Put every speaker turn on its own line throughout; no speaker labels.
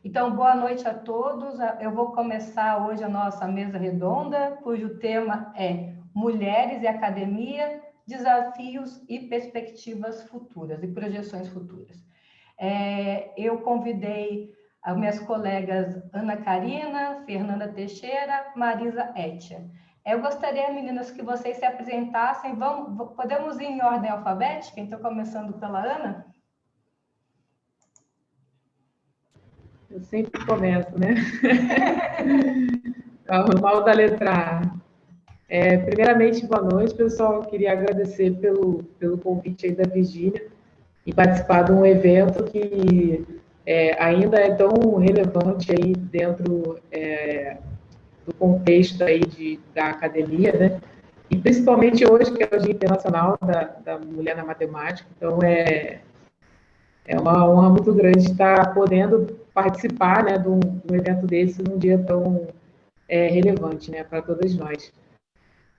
Então, boa noite a todos. Eu vou começar hoje a nossa mesa redonda, cujo tema é Mulheres e Academia, Desafios e Perspectivas Futuras e Projeções Futuras. Eu convidei as minhas colegas Ana Karina, Fernanda Teixeira, Marisa Etia. Eu gostaria, meninas, que vocês se apresentassem. Podemos ir em ordem alfabética? Então, começando pela Ana?
Eu sempre começo, né? O mal da letra A. Primeiramente, boa noite, pessoal. Eu queria agradecer pelo convite aí da Virgínia e participar de um evento que ainda é tão relevante aí dentro do contexto aí da academia, né? E principalmente hoje, que é o Dia Internacional da Mulher na Matemática. Então, é uma honra muito grande estar podendo participar, né, de um evento desse num dia tão relevante, né, para todas nós.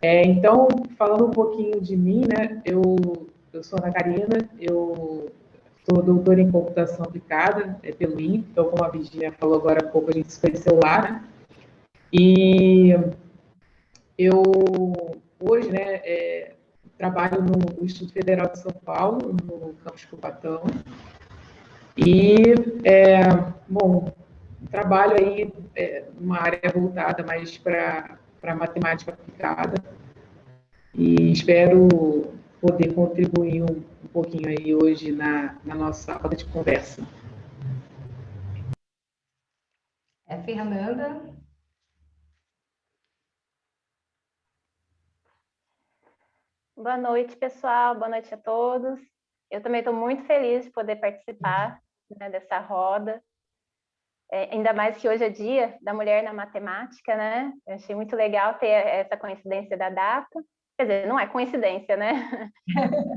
Então, falando um pouquinho de mim, né, eu sou Ana Karina, eu sou doutora em computação aplicada pelo INPE, então, como a Virginia falou agora há pouco, a gente se conheceu lá, né, e eu hoje, né, trabalho no Instituto Federal de São Paulo, no campus Cubatão, e, bom, trabalho aí numa área voltada mais para matemática aplicada e espero poder contribuir um pouquinho aí hoje na nossa roda de conversa.
Fernanda.
Boa noite, pessoal. Boa noite a todos. Eu também estou muito feliz de poder participar, né, dessa roda. Ainda mais que hoje é dia da mulher na matemática, né? Eu achei muito legal ter essa coincidência da data. Quer dizer, não é coincidência, né?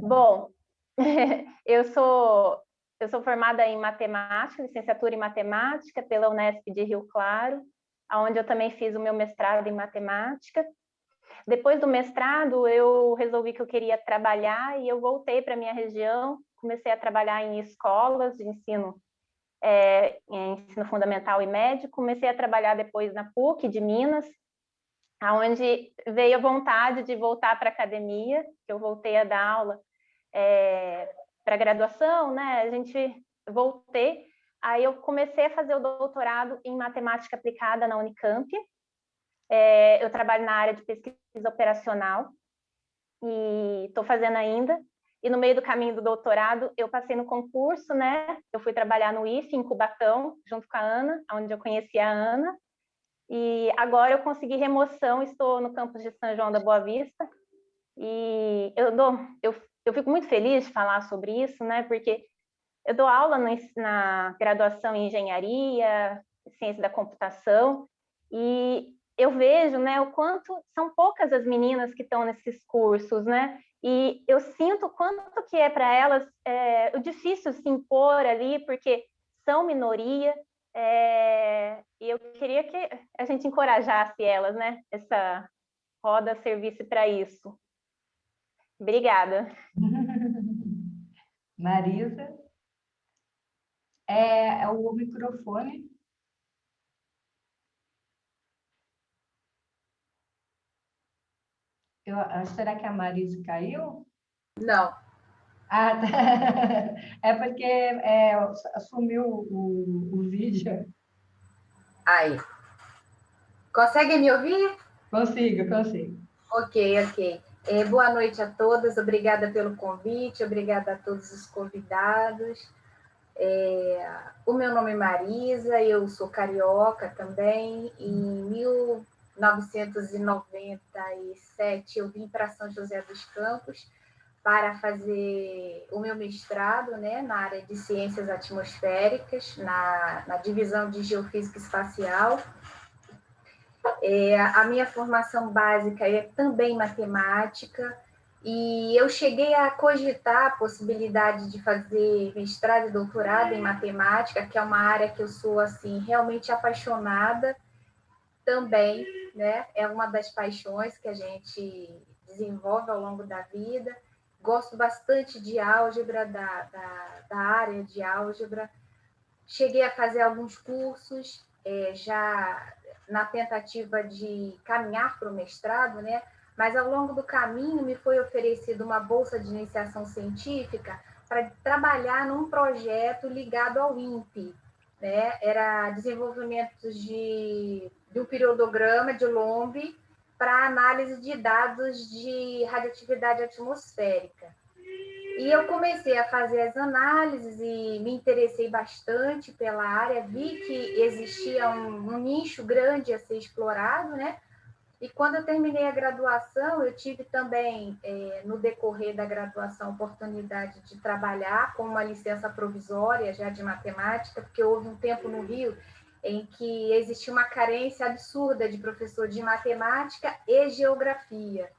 Bom, eu sou formada em matemática, licenciatura em matemática pela Unesp de Rio Claro, onde eu também fiz o meu mestrado em matemática. Depois do mestrado, eu resolvi que eu queria trabalhar e eu voltei para a minha região, comecei a trabalhar em escolas de ensino, em ensino fundamental e médio, comecei a trabalhar depois na PUC de Minas, onde veio a vontade de voltar para a academia, que eu voltei a dar aula para graduação, né? Voltei, aí eu comecei a fazer o doutorado em matemática aplicada na Unicamp. Eu trabalho na área de pesquisa operacional e estou fazendo ainda. E no meio do caminho do doutorado, eu passei no concurso, né? Eu fui trabalhar no IFE, em Cubatão, junto com a Ana, onde eu conheci a Ana. E agora eu consegui remoção, estou no campus de São João da Boa Vista. E eu fico muito feliz de falar sobre isso, né? Porque eu dou aula na graduação em engenharia, ciência da computação, e eu vejo, né, o quanto são poucas as meninas que estão nesses cursos, né? E eu sinto o quanto que é para elas o difícil se impor ali, porque são minoria, e eu queria que a gente encorajasse elas, né? Essa roda servisse para isso. Obrigada.
Marisa. O microfone. Será que a Marisa caiu?
Não.
Ah, tá. É porque sumiu o vídeo.
Aí. Consegue me ouvir?
Consigo.
Ok. Boa noite a todas, obrigada pelo convite, obrigada a todos os convidados. O meu nome é Marisa, eu sou carioca também. Em 1997, eu vim para São José dos Campos para fazer o meu mestrado, né, na área de ciências atmosféricas, na divisão de geofísica espacial. A minha formação básica é também matemática, e eu cheguei a cogitar a possibilidade de fazer mestrado e doutorado em matemática, que é uma área que eu sou assim realmente apaixonada também, né? É uma das paixões que a gente desenvolve ao longo da vida. Gosto bastante de álgebra, da área de álgebra. cheguei a fazer alguns cursos, já na tentativa de caminhar para o mestrado, né? Mas ao longo do caminho me foi oferecida uma bolsa de iniciação científica para trabalhar num projeto ligado ao INPE, né? Era desenvolvimento de um periodograma de Lombe para análise de dados de radioatividade atmosférica. E eu comecei a fazer as análises e me interessei bastante pela área, vi que existia um nicho grande a ser explorado, né? E quando eu terminei a graduação, eu tive também, no decorrer da graduação, oportunidade de trabalhar com uma licença provisória já de matemática, porque houve um tempo no Rio em que existia uma carência absurda de professor de matemática e geografia.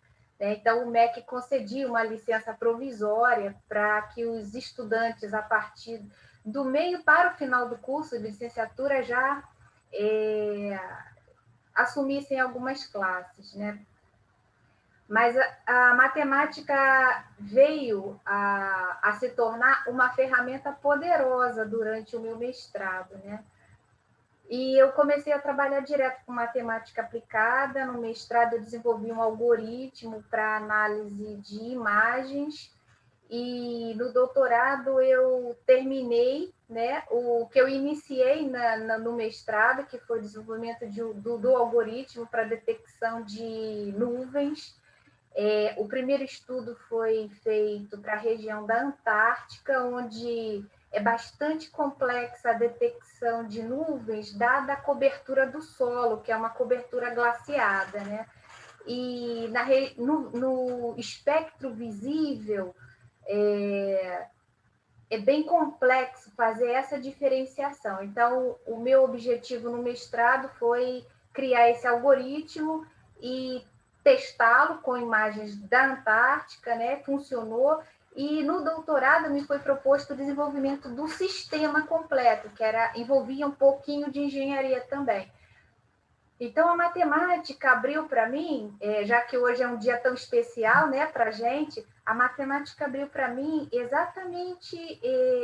Então, o MEC concedia uma licença provisória para que os estudantes, a partir do meio para o final do curso de licenciatura, já assumissem algumas classes, né? Mas a matemática veio a se tornar uma ferramenta poderosa durante o meu mestrado, né? E eu comecei a trabalhar direto com matemática aplicada. No mestrado, eu desenvolvi um algoritmo para análise de imagens. E no doutorado, eu terminei, né, o que eu iniciei no mestrado, que foi o desenvolvimento do algoritmo para detecção de nuvens. O primeiro estudo foi feito para a região da Antártica, onde é bastante complexa a detecção de nuvens, dada a cobertura do solo, que é uma cobertura glaciada, né? E no espectro visível, é bem complexo fazer essa diferenciação. Então, o meu objetivo no mestrado foi criar esse algoritmo e testá-lo com imagens da Antártica, né? Funcionou. E no doutorado me foi proposto o desenvolvimento do sistema completo, que envolvia um pouquinho de engenharia também. Então, a matemática abriu para mim, já que hoje é um dia tão especial, né, para a gente, a matemática abriu para mim exatamente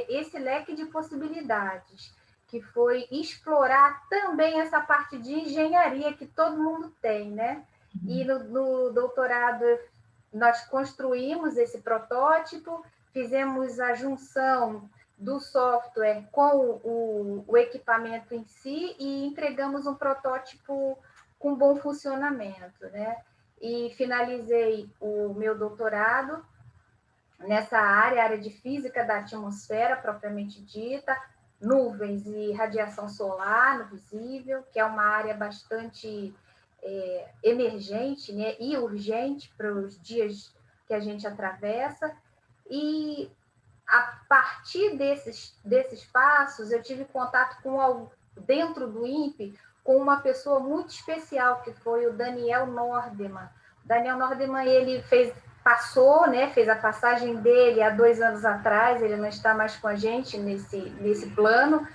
esse leque de possibilidades, que foi explorar também essa parte de engenharia que todo mundo tem, né? E no doutorado nós construímos esse protótipo, fizemos a junção do software com o equipamento em si e entregamos um protótipo com bom funcionamento, né? E finalizei o meu doutorado nessa área de física da atmosfera, propriamente dita, nuvens e radiação solar no visível, que é uma área bastante emergente, né, e urgente para os dias que a gente atravessa. E a partir desses passos, eu tive contato dentro do INPE com uma pessoa muito especial, que foi o Daniel Nordeman. Daniel Nordeman, ele passou, né, fez a passagem dele há 2 anos atrás, ele não está mais com a gente nesse plano,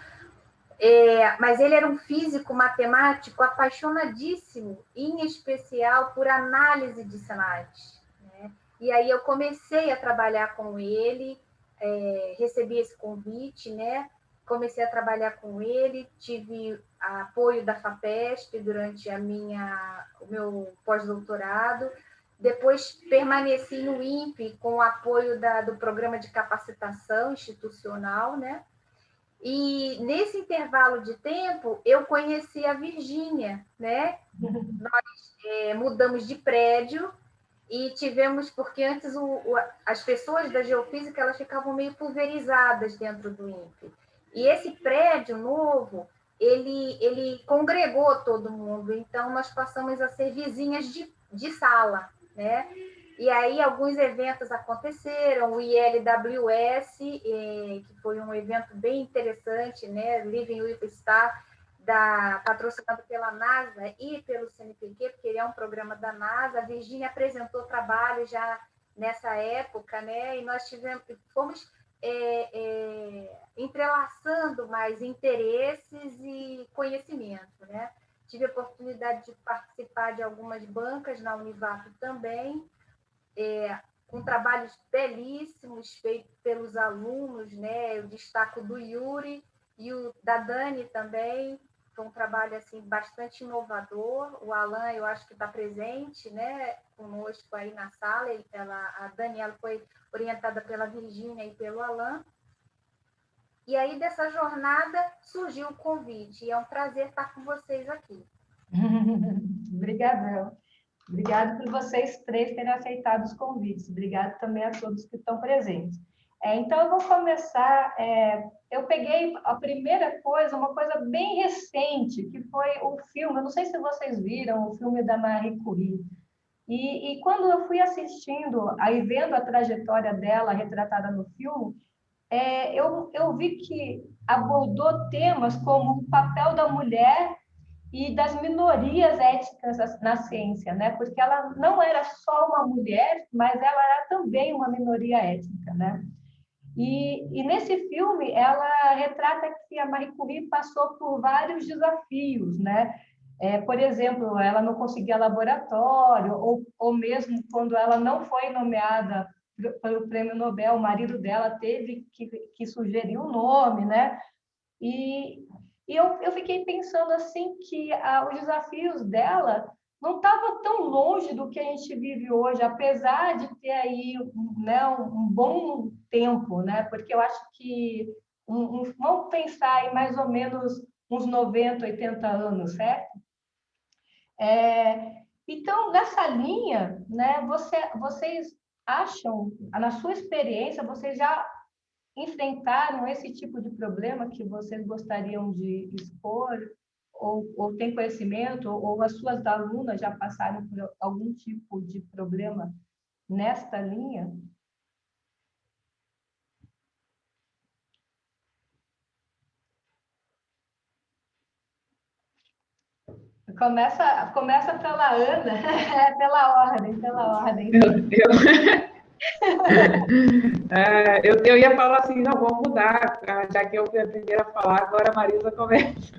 mas ele era um físico matemático apaixonadíssimo, em especial por análise de sinais, né? E aí eu comecei a trabalhar com ele, recebi esse convite, né? Comecei a trabalhar com ele, tive apoio da FAPESP durante o meu pós-doutorado. Depois permaneci no INPE com o apoio do programa de capacitação institucional, né? E nesse intervalo de tempo, eu conheci a Virgínia, né? Nós mudamos de prédio e tivemos, porque antes as pessoas da geofísica elas ficavam meio pulverizadas dentro do INPE. E esse prédio novo, ele congregou todo mundo, então nós passamos a ser vizinhas de sala, né? E aí alguns eventos aconteceram, o ILWS, que foi um evento bem interessante, né? Living with Star, patrocinado pela NASA e pelo CNPq, porque ele é um programa da NASA. A Virgínia apresentou trabalho já nessa época, né? E nós fomos entrelaçando mais interesses e conhecimento, né? Tive a oportunidade de participar de algumas bancas na Univato também, com trabalhos belíssimos feitos pelos alunos, né? Eu destaco do Yuri E o da Dani também, foi um trabalho assim, bastante inovador. O Alan, eu acho que está presente, né, conosco aí na sala. A Daniela foi orientada pela Virgínia e pelo Alan. E aí, dessa jornada, surgiu o convite. E é um prazer estar com vocês aqui.
Obrigadão. Obrigada por vocês três terem aceitado os convites. Obrigada também a todos que estão presentes. Então, eu vou começar. Eu peguei a primeira coisa, uma coisa bem recente, que foi o filme. Eu não sei se vocês viram o filme da Marie Curie. E quando eu fui assistindo, aí vendo a trajetória dela retratada no filme, eu vi que abordou temas como o papel da mulher e das minorias étnicas na ciência, né? Porque ela não era só uma mulher, mas ela era também uma minoria étnica, né? E nesse filme ela retrata que a Marie Curie passou por vários desafios, né? Por exemplo, ela não conseguia laboratório, ou mesmo quando ela não foi nomeada para o Prêmio Nobel, o marido dela teve que sugerir um nome, né? E eu fiquei pensando assim que os desafios dela não estavam tão longe do que a gente vive hoje, apesar de ter aí, né, um bom tempo, né? Porque eu acho que vamos pensar em mais ou menos uns 90, 80 anos, certo? Então, nessa linha, né, vocês acham, na sua experiência, vocês já enfrentaram esse tipo de problema que vocês gostariam de expor, ou têm conhecimento, ou as suas alunas já passaram por algum tipo de problema nesta linha? Começa pela Ana, pela ordem.
Eu ia falar assim, não, vamos mudar, já que eu fui a primeira a falar, agora a Marisa começa.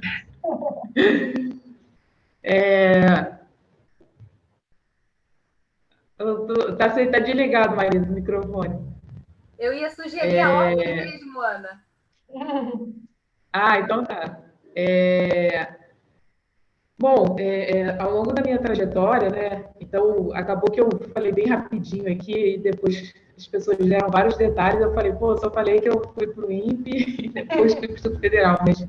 Tá desligado, Marisa, o microfone.
Eu ia sugerir a ordem mesmo, Ana.
Então tá. Bom, ao longo da minha trajetória, né, então acabou que eu falei bem rapidinho aqui e depois as pessoas deram vários detalhes, eu falei, só falei que eu fui para o INPE e depois fui para o Instituto Federal, mas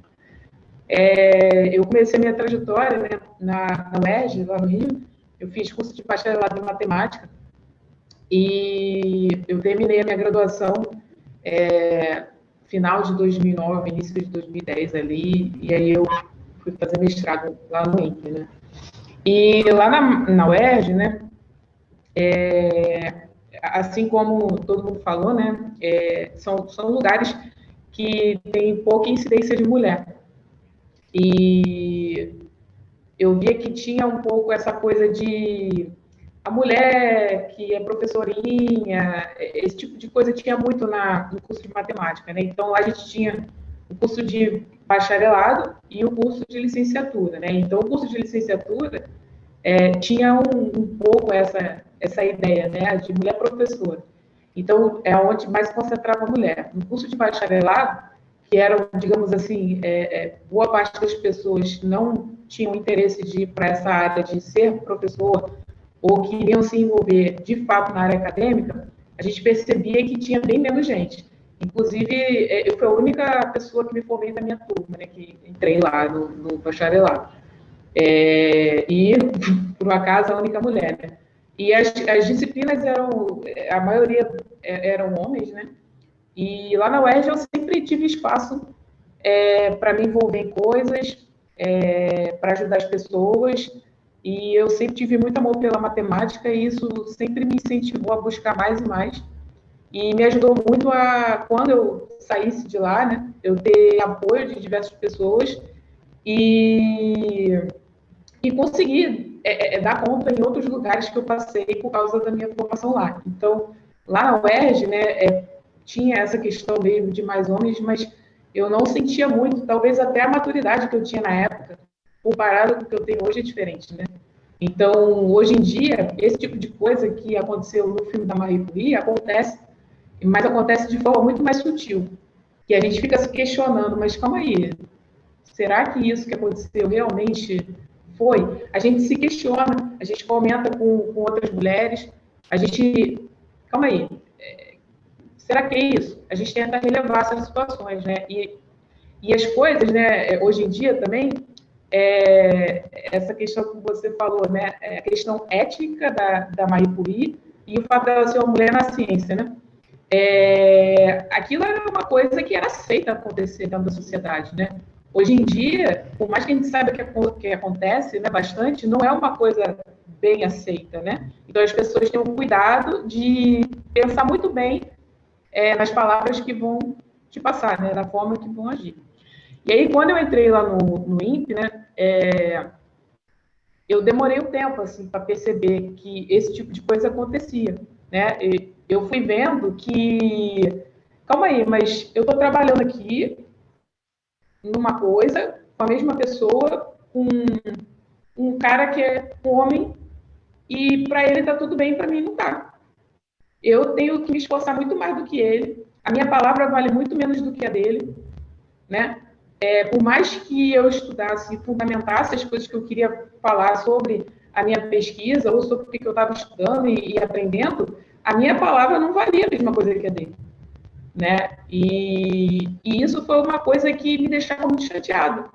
eu comecei a minha trajetória, né, na UERJ, lá no Rio, eu fiz curso de bacharelado em matemática e eu terminei a minha graduação final de 2009, início de 2010 ali, e aí eu fui fazer mestrado lá no INPE, né? E lá na UERJ, né, assim como todo mundo falou, né, são lugares que têm pouca incidência de mulher. E eu via que tinha um pouco essa coisa de a mulher que é professorinha, esse tipo de coisa tinha muito no curso de matemática, né? Então, lá a gente tinha o curso de bacharelado e o curso de licenciatura, né? Então, o curso de licenciatura tinha um pouco essa ideia, né, de mulher professora. Então, é onde mais concentrava a mulher. No curso de bacharelado, que eram, digamos assim, boa parte das pessoas não tinham interesse de ir para essa área de ser professor ou queriam se envolver de fato na área acadêmica, a gente percebia que tinha bem menos gente. Inclusive, eu fui a única pessoa que me formei da minha turma, né, que entrei lá no bacharelado. E, por um acaso, a única mulher, né? E as disciplinas a maioria eram homens, né? E lá na UERJ eu sempre tive espaço para me envolver em coisas, para ajudar as pessoas, e eu sempre tive muito amor pela matemática e isso sempre me incentivou a buscar mais e mais. E me ajudou muito quando eu saísse de lá, né, eu ter apoio de diversas pessoas e conseguir dar conta em outros lugares que eu passei por causa da minha formação lá. Então, lá na UERJ, né, tinha essa questão mesmo de mais homens, mas eu não sentia muito, talvez até a maturidade que eu tinha na época, comparado com o que eu tenho hoje, é diferente, né? Então, hoje em dia, esse tipo de coisa que aconteceu no filme da Marie Curie acontece, mas acontece de forma muito mais sutil. E a gente fica se questionando, mas calma aí, será que isso que aconteceu realmente foi? A gente se questiona, a gente comenta com outras mulheres, a gente, calma aí, será que é isso? A gente tenta relevar essas situações, né? E as coisas, né, hoje em dia também, essa questão que você falou, né, a questão ética da Marie Curie e o fato dela ser uma mulher na ciência, né? Aquilo era uma coisa que era aceita acontecer dentro da sociedade, né? Hoje em dia, por mais que a gente saiba que acontece, né, bastante, não é uma coisa bem aceita, né? Então as pessoas têm um cuidado de pensar muito bem nas palavras que vão te passar, né, da forma que vão agir. E aí, quando eu entrei lá no INPE, né, eu demorei um tempo assim para perceber que esse tipo de coisa acontecia, né? E eu fui vendo que, calma aí, mas eu estou trabalhando aqui numa coisa com a mesma pessoa, com um cara que é homem e para ele está tudo bem, para mim não está. Eu tenho que me esforçar muito mais do que ele. A minha palavra vale muito menos do que a dele, né? Por mais que eu estudasse e fundamentasse as coisas que eu queria falar sobre a minha pesquisa ou sobre o que eu estava estudando e aprendendo, a minha palavra não valia a mesma coisa que a dele, né? E isso foi uma coisa que me deixava muito chateada,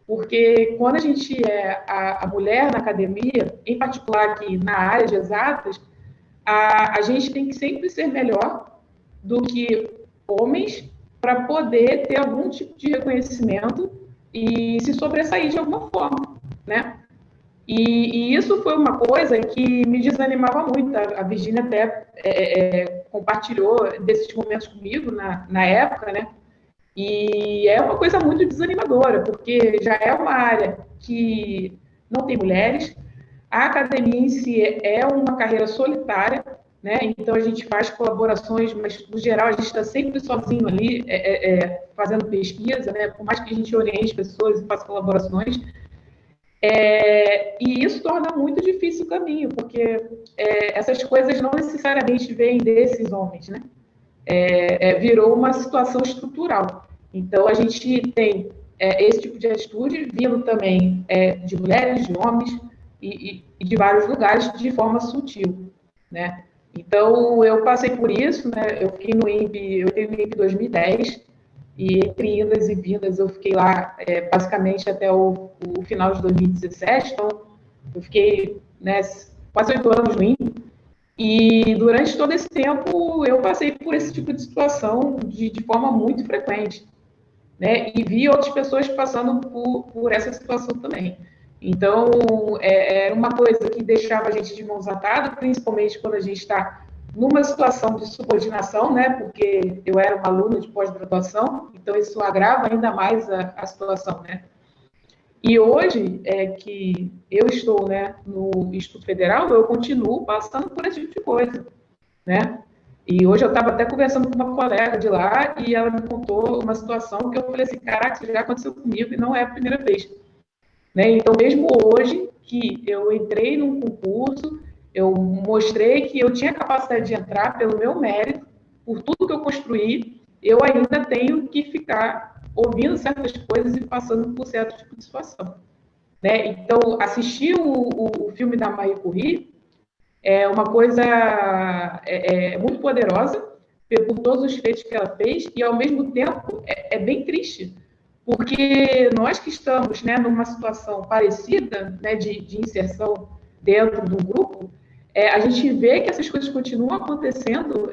porque quando a gente é a mulher na academia, em particular aqui na área de exatas, a gente tem que sempre ser melhor do que homens para poder ter algum tipo de reconhecimento e se sobressair de alguma forma, né? E isso foi uma coisa que me desanimava muito. A Virginia até compartilhou desses momentos comigo na época, né? E é uma coisa muito desanimadora, porque já é uma área que não tem mulheres, a academia em si é uma carreira solitária, né? Então a gente faz colaborações, mas no geral a gente está sempre sozinho ali, fazendo pesquisa, né? Por mais que a gente oriente pessoas e faça colaborações, e isso torna muito difícil o caminho, porque essas coisas não necessariamente vêm desses homens, né? Virou uma situação estrutural. Então a gente tem esse tipo de atitude vindo também de mulheres, de homens, e de vários lugares de forma sutil, né? Então, eu passei por isso, né? Eu fiquei no INPE, eu entrei no INPE em 2010, e entre indas e vindas eu fiquei lá basicamente até o final de 2017, então eu fiquei, né, quase 8 anos no INPE, e durante todo esse tempo eu passei por esse tipo de situação de forma muito frequente, né? E vi outras pessoas passando por essa situação também. Então, era uma coisa que deixava a gente de mãos atadas, principalmente quando a gente está numa situação de subordinação, né? Porque eu era uma aluna de pós-graduação, então isso agrava ainda mais a situação, né? E hoje, que eu estou, né, no Instituto Federal, eu continuo passando por esse tipo de coisa, né? E hoje eu estava até conversando com uma colega de lá e ela me contou uma situação que eu falei assim, caraca, isso já aconteceu comigo e não é a primeira vez, né? Então, mesmo hoje que eu entrei num concurso, eu mostrei que eu tinha capacidade de entrar pelo meu mérito, por tudo que eu construí, eu ainda tenho que ficar ouvindo certas coisas e passando por certo tipo de situação, né? Então, assistir o filme da Marie Curie é uma coisa muito poderosa por todos os feitos que ela fez e, ao mesmo tempo, bem triste, porque nós que estamos, né, numa situação parecida, né, de inserção dentro do grupo, a gente vê que essas coisas continuam acontecendo,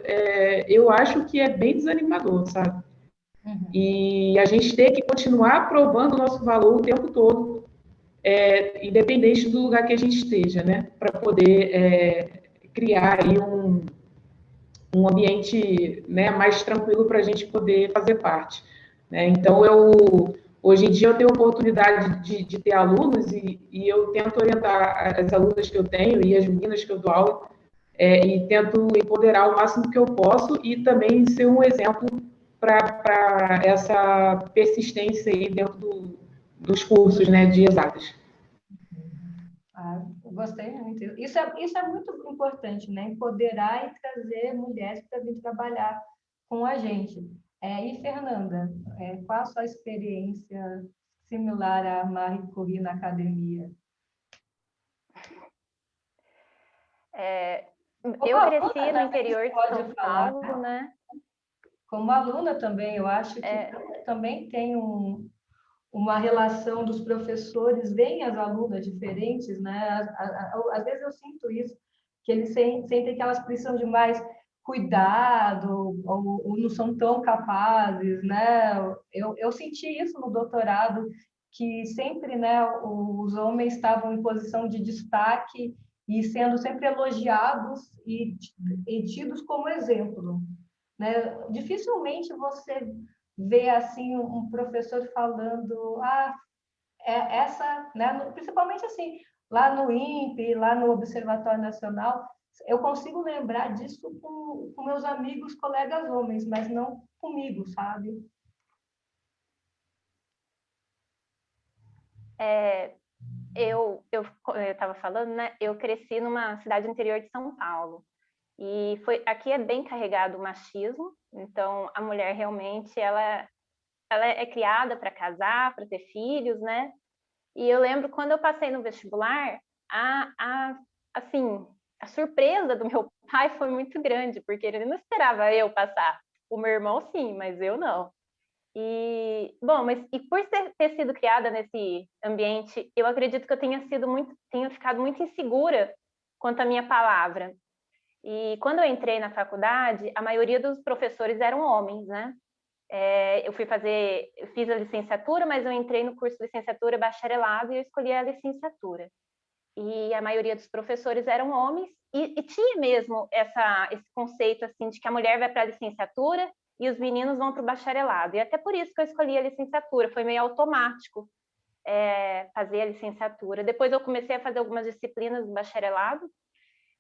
eu acho que é bem desanimador, sabe? Uhum. E a gente tem que continuar provando o nosso valor o tempo todo, independente do lugar que a gente esteja, né, para poder criar aí um ambiente, né, mais tranquilo para a gente poder fazer parte, né? Então, hoje em dia eu tenho a oportunidade de ter alunos e eu tento orientar as alunas que eu tenho e as meninas que eu dou aula, e tento empoderar o máximo que eu posso e também ser um exemplo para essa persistência aí dentro dos cursos, né, de exatas.
Eu gostei muito. Isso é muito importante, né? Empoderar e trazer mulheres para vir trabalhar com a gente. E, Fernanda, qual a sua experiência similar à Marie Curie na academia?
Eu
Como
cresci
aluna
no
também
interior
você
de
pode
São
falar,
Paulo, né?
como aluna também, eu acho que também tem uma relação dos professores, veem as alunas diferentes, né? Às vezes eu sinto isso, que eles sentem que elas precisam de mais cuidado ou não são tão capazes, né? Eu senti isso no doutorado, que sempre, né, os homens estavam em posição de destaque e sendo sempre elogiados e tidos como exemplo, né? Dificilmente você vê assim um professor falando, essa, né? Principalmente assim, lá no INPE, lá no Observatório Nacional, eu consigo lembrar disso com meus amigos, colegas homens, mas não comigo, sabe?
Eu estava falando, né? Eu cresci numa cidade interior de São Paulo. E aqui é bem carregado o machismo, então a mulher realmente ela é criada para casar, para ter filhos, né? E eu lembro quando eu passei no vestibular, assim, a surpresa do meu pai foi muito grande, porque ele não esperava eu passar. O meu irmão sim, mas eu não. E bom, mas e por ter sido criada nesse ambiente, eu acredito que eu tenha ficado muito insegura quanto à minha palavra. E quando eu entrei na faculdade, a maioria dos professores eram homens, né? Eu fiz a licenciatura, mas eu entrei no curso de licenciatura bacharelado e eu escolhi a licenciatura. E a maioria dos professores eram homens e tinha mesmo esse conceito assim de que a mulher vai para a licenciatura e os meninos vão para o bacharelado. E até por isso que eu escolhi a licenciatura, foi meio automático fazer a licenciatura. Depois eu comecei a fazer algumas disciplinas do bacharelado,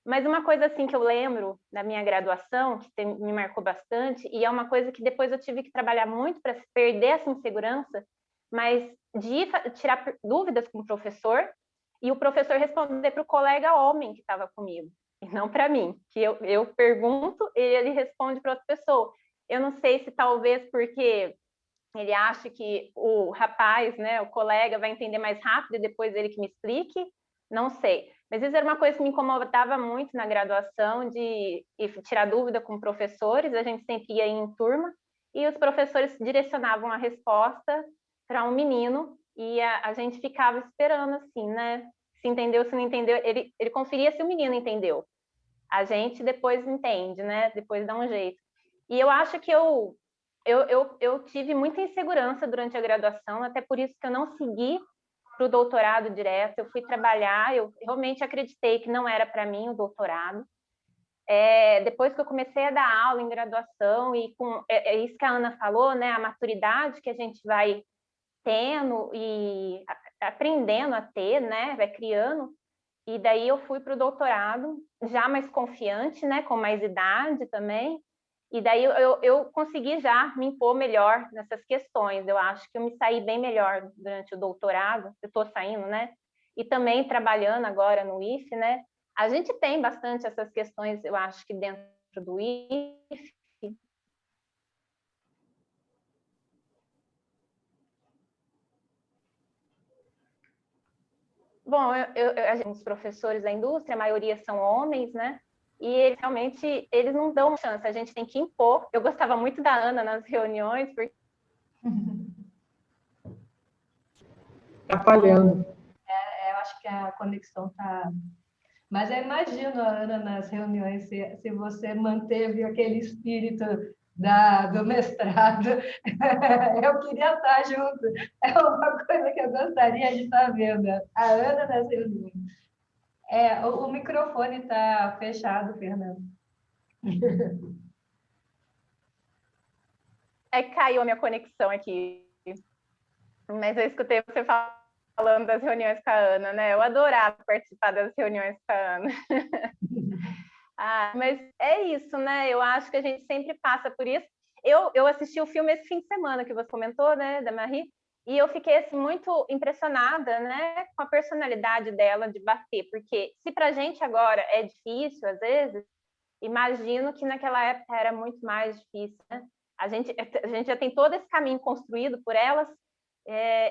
mas uma coisa assim que eu lembro da minha graduação, que me marcou bastante, e é uma coisa que depois eu tive que trabalhar muito para perder essa insegurança, mas de tirar dúvidas com o professor e o professor responder para o colega homem que estava comigo, e não para mim, que eu pergunto e ele responde para outra pessoa. Eu não sei se talvez porque ele acha que o rapaz, né, o colega, vai entender mais rápido e depois ele que me explique, não sei. Mas isso era uma coisa que me incomodava muito na graduação, de tirar dúvida com professores, a gente sempre ia em turma, e os professores direcionavam a resposta para um menino, e a gente ficava esperando assim, né? Se entendeu, se não entendeu, ele conferia se o menino entendeu. A gente depois entende, né? Depois dá um jeito. E eu acho que eu tive muita insegurança durante a graduação, até por isso que eu não segui para o doutorado direto. Eu fui trabalhar, eu realmente acreditei que não era para mim o doutorado. Depois que eu comecei a dar aula em graduação, e é isso que a Ana falou, né? A maturidade que a gente vai tendo e aprendendo a ter, né? Vai criando. E daí eu fui para o doutorado, já mais confiante, né? Com mais idade também. E daí eu consegui já me impor melhor nessas questões. Eu acho que eu me saí bem melhor durante o doutorado, eu estou saindo, né? E também trabalhando agora no IFE, né? A gente tem bastante essas questões, eu acho que dentro do IFE. Bom, os professores da indústria, a maioria são homens, né? E eles realmente eles não dão chance, a gente tem que impor. Eu gostava muito da Ana nas reuniões, porque
Tá falhando.
Eu acho que a conexão tá. Mas eu imagino, Ana, nas reuniões, se você manteve aquele espírito do mestrado, eu queria estar junto. É uma coisa que eu gostaria de estar vendo. A Ana nas reuniões. O microfone está fechado, Fernando.
caiu a minha conexão aqui. Mas eu escutei você falando das reuniões com a Ana, né? Eu adorava participar das reuniões com a Ana. Mas é isso, né? Eu acho que a gente sempre passa por isso. Eu assisti o filme esse fim de semana que você comentou, né, da Marie, e eu fiquei assim, muito impressionada, né, com a personalidade dela de bater, porque se para a gente agora é difícil, às vezes, imagino que naquela época era muito mais difícil, né? a gente já tem todo esse caminho construído por elas,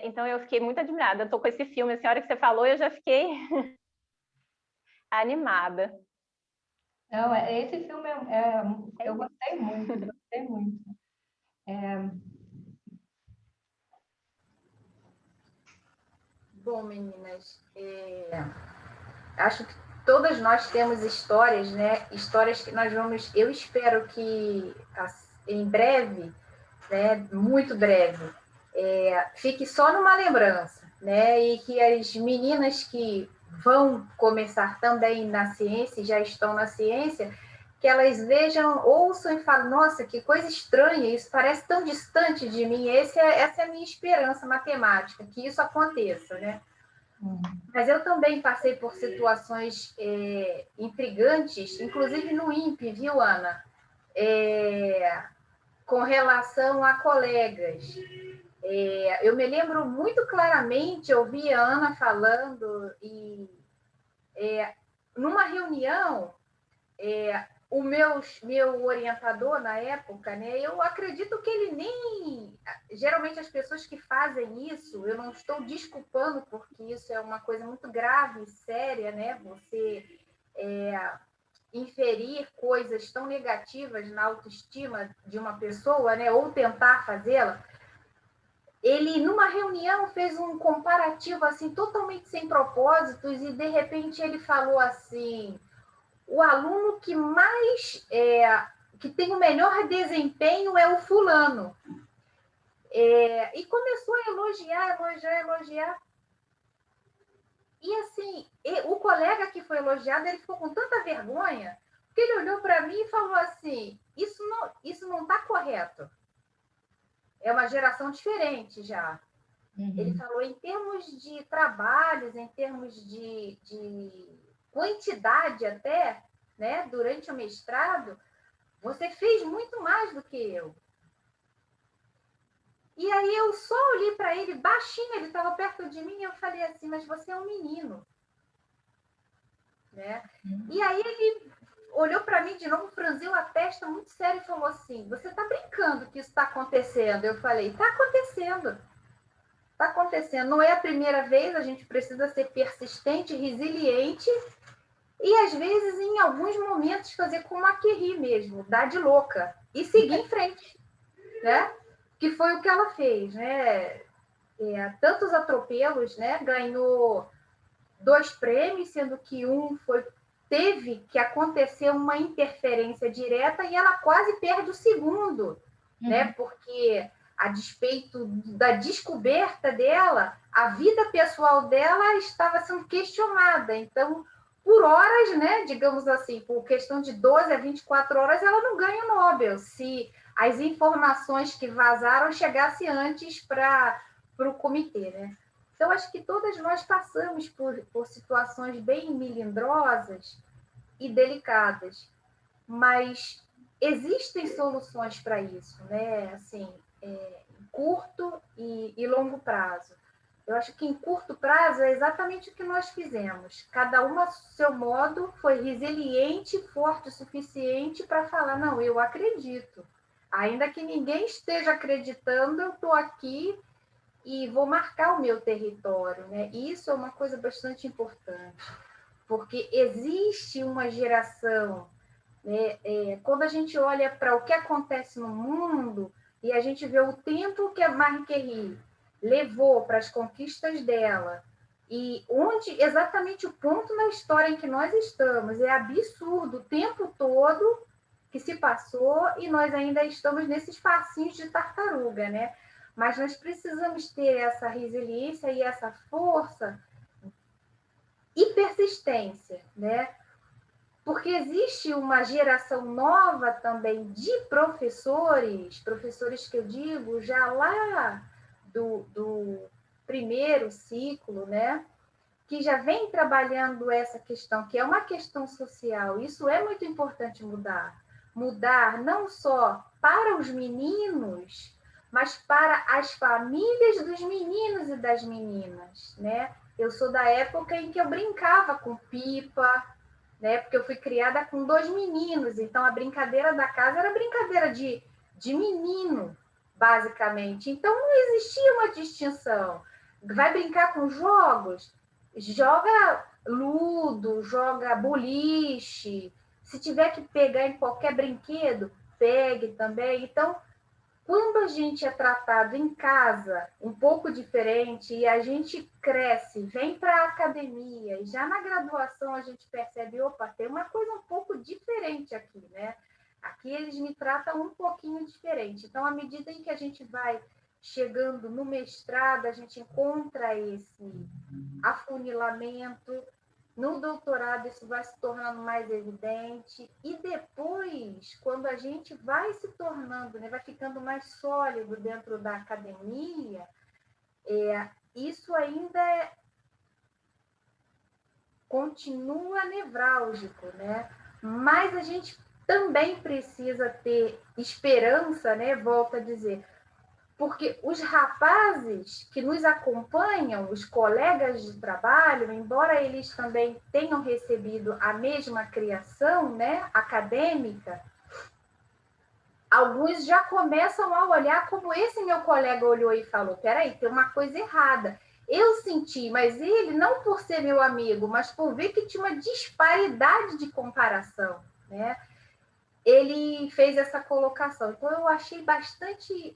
então eu fiquei muito admirada. Eu estou com esse filme, assim, a hora que você falou, eu já fiquei animada.
Não, esse filme eu gostei muito, gostei muito.
Bom, meninas, acho que todas nós temos histórias, né? Histórias que nós vamos, eu espero que em breve, né? Muito breve, fique só numa lembrança, né? E que as meninas que vão começar também na ciência, já estão na ciência, que elas vejam, ouçam e falem, nossa, que coisa estranha, isso parece tão distante de mim. Essa é a minha esperança matemática, que isso aconteça, né? Mas eu também passei por situações intrigantes, inclusive no INPE, viu, Ana? Com relação a colegas. Eu me lembro muito claramente, eu ouvi a Ana falando, e numa reunião, o meu orientador na época, né, eu acredito que ele nem... Geralmente as pessoas que fazem isso, eu não estou desculpando, porque isso é uma coisa muito grave, séria, né? Você inferir coisas tão negativas na autoestima de uma pessoa, né, ou tentar fazê-la. Ele, numa reunião, fez um comparativo assim, totalmente sem propósitos, e de repente ele falou assim: o aluno que mais que tem o melhor desempenho é o fulano. E começou a elogiar. E assim, o colega que foi elogiado, ele ficou com tanta vergonha, que ele olhou para mim e falou assim: isso não está correto. É uma geração diferente já. Uhum. Ele falou, em termos de trabalhos, em termos de quantidade até, né, durante o mestrado, você fez muito mais do que eu. E aí eu só olhei para ele, baixinho, ele estava perto de mim, e eu falei assim, mas você é um menino. Né? E aí ele olhou para mim de novo, franziu a testa muito sério e falou assim, você está brincando que isso está acontecendo? Eu falei, está acontecendo. Está acontecendo. Não é a primeira vez, a gente precisa ser persistente, resiliente e, às vezes, em alguns momentos, fazer como a Curie mesmo, dar de louca e seguir em frente, né? Que foi o que ela fez, né? Tantos atropelos, né? Ganhou 2 prêmios, sendo que teve que acontecer uma interferência direta e ela quase perde o segundo, né? Porque, a despeito da descoberta dela, a vida pessoal dela estava sendo questionada. Então, por horas, né, digamos assim, por questão de 12 a 24 horas, ela não ganha o Nobel, se as informações que vazaram chegassem antes para o comitê, né? Então, acho que todas nós passamos por situações bem melindrosas e delicadas, mas existem soluções para isso, né? Assim, curto e longo prazo. Eu acho que em curto prazo é exatamente o que nós fizemos. Cada uma, ao seu modo, foi resiliente, forte o suficiente para falar, não, eu acredito. Ainda que ninguém esteja acreditando, eu estou aqui e vou marcar o meu território, né? E isso é uma coisa bastante importante, porque existe uma geração, né? Quando a gente olha para o que acontece no mundo e a gente vê o tempo que a Marie Curie levou para as conquistas dela e onde exatamente o ponto na história em que nós estamos, é absurdo o tempo todo que se passou e nós ainda estamos nesses passinhos de tartaruga, né? Mas nós precisamos ter essa resiliência e essa força e persistência, né? Porque existe uma geração nova também de professores que eu digo já lá do primeiro ciclo, né? Que já vem trabalhando essa questão, que é uma questão social. Isso é muito importante mudar. Mudar não só para os meninos, mas para as famílias dos meninos e das meninas, né? Eu sou da época em que eu brincava com pipa, né? Porque eu fui criada com 2 meninos, então a brincadeira da casa era brincadeira de de menino, basicamente. Então, não existia uma distinção. Vai brincar com jogos? Joga ludo, joga boliche. Se tiver que pegar em qualquer brinquedo, pegue também. Então, quando a gente é tratado em casa um pouco diferente e a gente cresce, vem para a academia, e já na graduação a gente percebe, opa, tem uma coisa um pouco diferente aqui, né? Aqui eles me tratam um pouquinho diferente. Então, à medida em que a gente vai chegando no mestrado, a gente encontra esse afunilamento. No doutorado, isso vai se tornando mais evidente. E depois, quando a gente vai se tornando, né, vai ficando mais sólido dentro da academia, isso ainda continua nevrálgico, né? Mas a gente também precisa ter esperança, né? Volto a dizer, porque os rapazes que nos acompanham, os colegas de trabalho, embora eles também tenham recebido a mesma criação, né, acadêmica, alguns já começam a olhar como esse meu colega olhou e falou, peraí, tem uma coisa errada. Eu senti, mas ele, não por ser meu amigo, mas por ver que tinha uma disparidade de comparação, né? Ele fez essa colocação. Então, eu achei bastante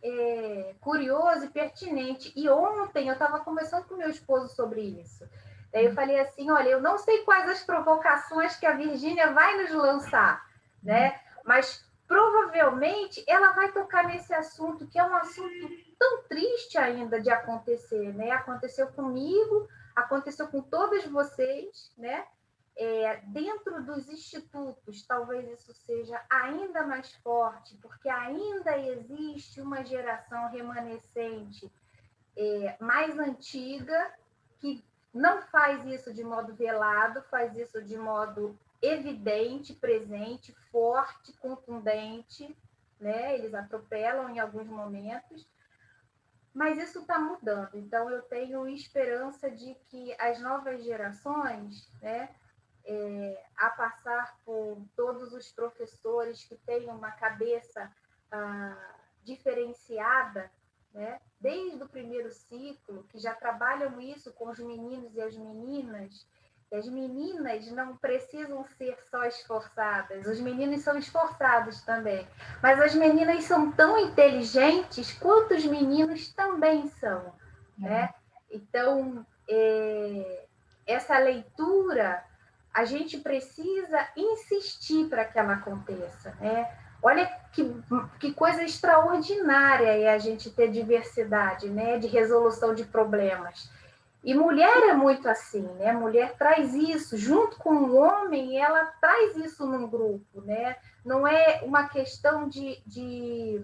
curioso e pertinente. E ontem eu estava conversando com meu esposo sobre isso. Daí eu falei assim, olha, eu não sei quais as provocações que a Virgínia vai nos lançar, né? Mas provavelmente ela vai tocar nesse assunto, que é um assunto tão triste ainda de acontecer, né? Aconteceu comigo, aconteceu com todas vocês, né? Dentro dos institutos, talvez isso seja ainda mais forte, porque ainda existe uma geração remanescente mais antiga, que não faz isso de modo velado, faz isso de modo evidente, presente, forte, contundente, né? Eles atropelam em alguns momentos, mas isso está mudando. Então, eu tenho esperança de que as novas gerações, né, a passar por todos os professores que têm uma cabeça diferenciada, né? Desde o primeiro ciclo, que já trabalham isso com os meninos e as meninas não precisam ser só esforçadas, os meninos são esforçados também, mas as meninas são tão inteligentes quanto os meninos também são, né? Então, essa leitura a gente precisa insistir para que ela aconteça, né? Olha que coisa extraordinária é a gente ter diversidade, né? De resolução de problemas. E mulher é muito assim, né? Mulher traz isso, junto com o homem, ela traz isso num grupo, né? Não é uma questão de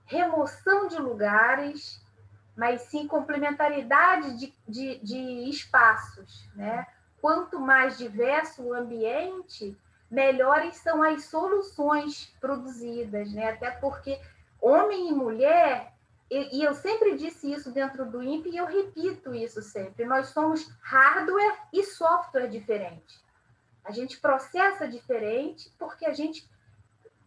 remoção de lugares, mas sim complementaridade de espaços, né? Quanto mais diverso o ambiente, melhores são as soluções produzidas, né? Até porque homem e mulher, e eu sempre disse isso dentro do INPE e eu repito isso sempre, nós somos hardware e software diferente. A gente processa diferente porque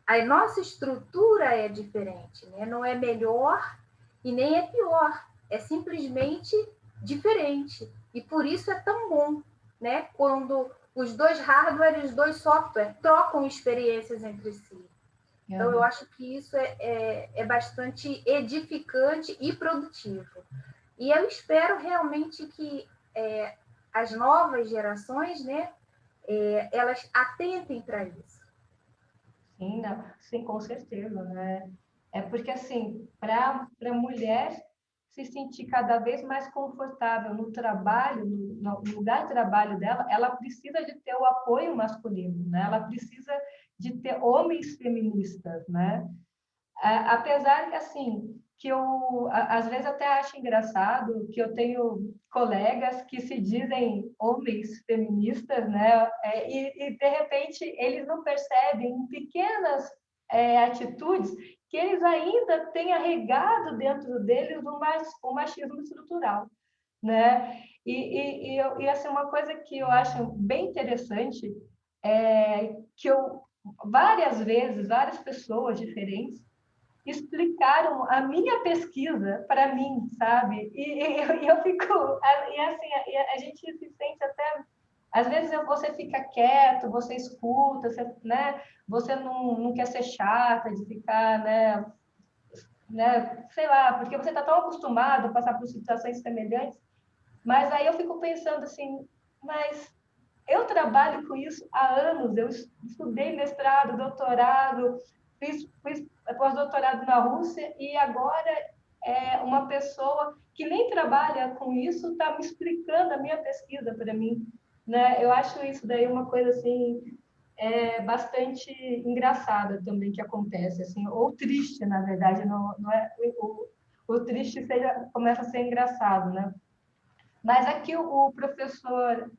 a nossa estrutura é diferente, né? Não é melhor e nem é pior, é simplesmente diferente. E por isso é tão bom, né? Quando os dois hardware e os dois software trocam experiências entre si. Então, eu acho que isso é bastante edificante e produtivo. E eu espero realmente que as novas gerações, né, elas atentem para isso.
Sim, não, sim, com certeza, né? É porque, assim, para a mulher se sentir cada vez mais confortável no trabalho, no lugar de trabalho dela, ela precisa de ter o apoio masculino, né? Ela precisa de ter homens feministas, né? Apesar que, assim, que eu, às vezes, até acho engraçado que eu tenho colegas que se dizem homens feministas, né? De repente, eles não percebem em pequenas atitudes que eles ainda têm arraigado dentro deles o machismo estrutural, né? E assim, uma coisa que eu acho bem interessante é que várias vezes, várias pessoas diferentes explicaram a minha pesquisa para mim, sabe? E eu fico... E assim, a gente se sente até... Às vezes você fica quieto, você escuta, você, né? Você não quer ser chata de ficar, né? Sei lá, porque você está tão acostumado a passar por situações semelhantes, mas aí eu fico pensando assim, mas eu trabalho com isso há anos, eu estudei mestrado, doutorado, fiz pós-doutorado na Rússia e agora uma pessoa que nem trabalha com isso está me explicando a minha pesquisa para mim, né? Eu acho isso daí uma coisa assim bastante engraçada também que acontece, assim, ou triste, na verdade, não é o triste começa a ser engraçado, né? Mas aqui o professor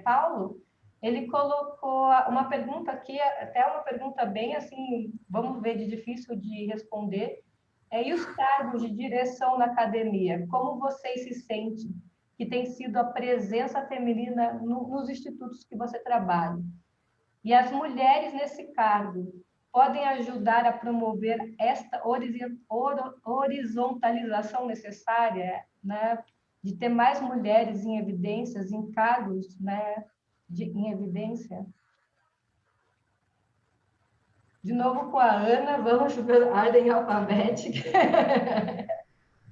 Paulo, ele colocou uma pergunta aqui, até uma pergunta bem assim, vamos ver, de difícil de responder. E os cargos de direção na academia? Como vocês se sentem que tem sido a presença feminina nos institutos que você trabalha? E as mulheres nesse cargo podem ajudar a promover esta horizontalização necessária, né? De ter mais mulheres em evidências, em cargos, né? Em evidência. De novo com a Ana, vamos por ordem alfabética.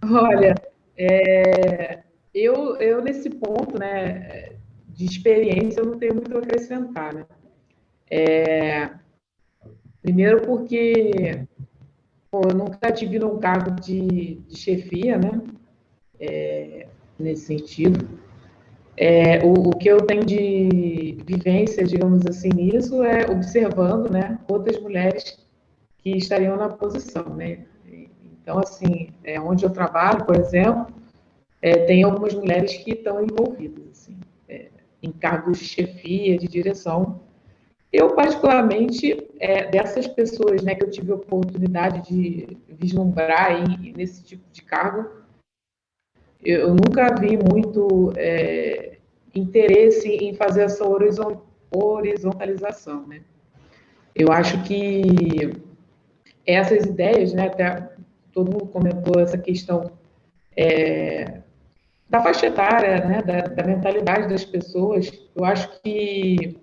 Olha, eu nesse ponto, né, de experiência, eu não tenho muito a acrescentar, né? Primeiro porque eu nunca tive num cargo de chefia, né? Nesse sentido. O que eu tenho de vivência, digamos assim, nisso é observando, né, outras mulheres que estariam na posição, né? Então, assim, onde eu trabalho, por exemplo, tem algumas mulheres que estão envolvidas, assim, em cargos de chefia, de direção. Eu, particularmente, dessas pessoas, né, que eu tive a oportunidade de vislumbrar aí, nesse tipo de cargo, eu nunca vi muito interesse em fazer essa horizontalização, né? Eu acho que essas ideias, né, até todo mundo comentou essa questão da faixa etária, né, da mentalidade das pessoas. Eu acho que,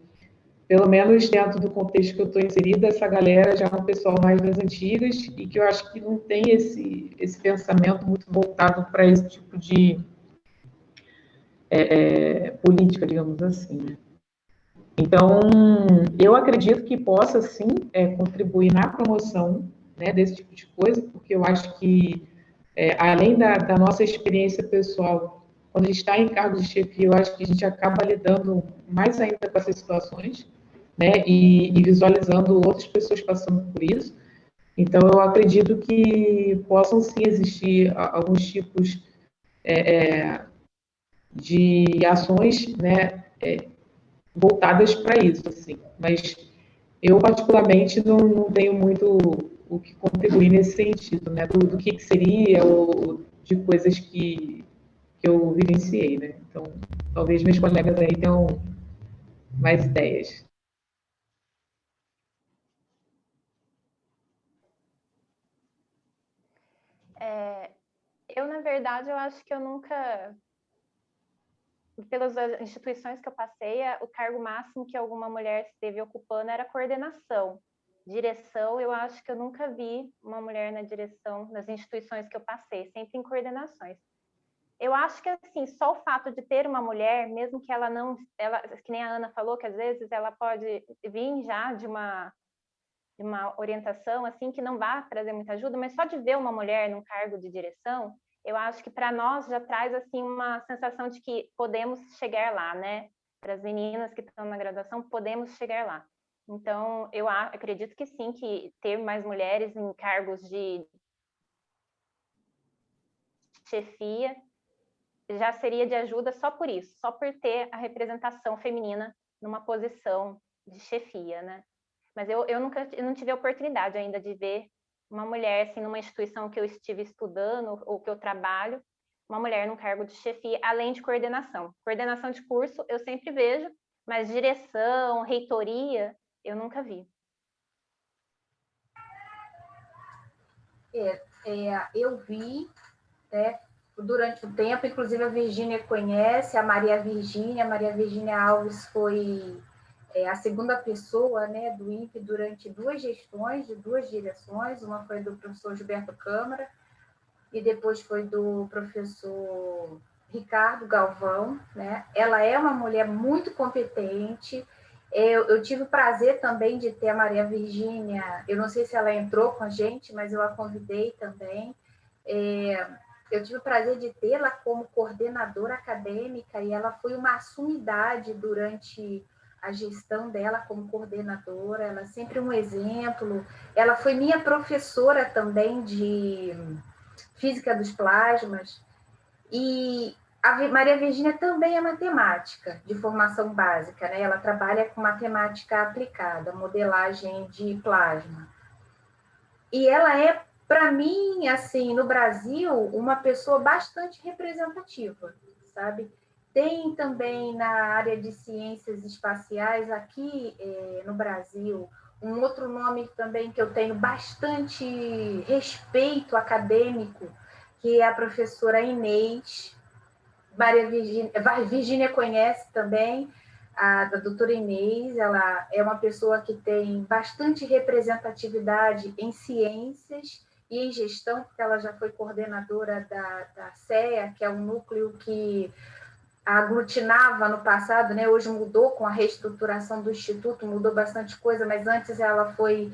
pelo menos dentro do contexto que eu estou inserida, essa galera já é um pessoal mais das antigas e que eu acho que não tem esse pensamento muito voltado para esse tipo de política, digamos assim, né? Então, eu acredito que possa, sim, contribuir na promoção, né, desse tipo de coisa, porque eu acho que, além da nossa experiência pessoal, quando a gente está em cargos de chefia, eu acho que a gente acaba lidando mais ainda com essas situações, né, e visualizando outras pessoas passando por isso. Então, eu acredito que possam, sim, existir alguns tipos de ações, né, voltadas para isso, assim. Mas eu, particularmente, não tenho muito o que contribuir nesse sentido, né? Do que seria ou de coisas que eu vivenciei, né? Então, talvez meus colegas aí tenham mais ideias.
Eu, na verdade, eu acho que eu nunca... Pelas instituições que eu passei, o cargo máximo que alguma mulher esteve ocupando era coordenação. Direção, eu acho que eu nunca vi uma mulher na direção nas instituições que eu passei, sempre em coordenações. Eu acho que, assim, só o fato de ter uma mulher, mesmo que ela não... que nem a Ana falou, que às vezes ela pode vir já de uma orientação, assim, que não vai trazer muita ajuda, mas só de ver uma mulher num cargo de direção, eu acho que para nós já traz, assim, uma sensação de que podemos chegar lá, né? Para as meninas que estão na graduação, podemos chegar lá. Então, eu acredito que sim, que ter mais mulheres em cargos de chefia já seria de ajuda só por isso, só por ter a representação feminina numa posição de chefia, né? Mas eu não tive a oportunidade ainda de ver uma mulher, assim, numa instituição que eu estive estudando ou que eu trabalho, uma mulher num cargo de chefia, além de coordenação. Coordenação de curso eu sempre vejo, mas direção, reitoria, eu nunca vi.
Eu vi, né, durante o tempo, inclusive a Virgínia conhece, a Maria Virgínia Alves foi a segunda pessoa, né, do INPE durante 2 gestões, de 2 direções, uma foi do professor Gilberto Câmara, e depois foi do professor Ricardo Galvão, né? Ela é uma mulher muito competente. Eu tive o prazer também de ter a Maria Virgínia, eu não sei se ela entrou com a gente, mas eu a convidei também. Eu tive o prazer de tê-la como coordenadora acadêmica e ela foi uma sumidade durante a gestão dela como coordenadora, ela é sempre um exemplo. Ela foi minha professora também de física dos plasmas, e a Maria Virgínia também é matemática, de formação básica, né? Ela trabalha com matemática aplicada, modelagem de plasma. E ela é, para mim, assim, no Brasil, uma pessoa bastante representativa, sabe? Tem também na área de ciências espaciais, aqui no Brasil, um outro nome também que eu tenho bastante respeito acadêmico, que é a professora Inês. Virgínia conhece também, a doutora Inês. Ela é uma pessoa que tem bastante representatividade em ciências e em gestão, porque ela já foi coordenadora da CEA, que é um núcleo que aglutinava no passado, né? Hoje mudou com a reestruturação do Instituto, mudou bastante coisa, mas antes ela foi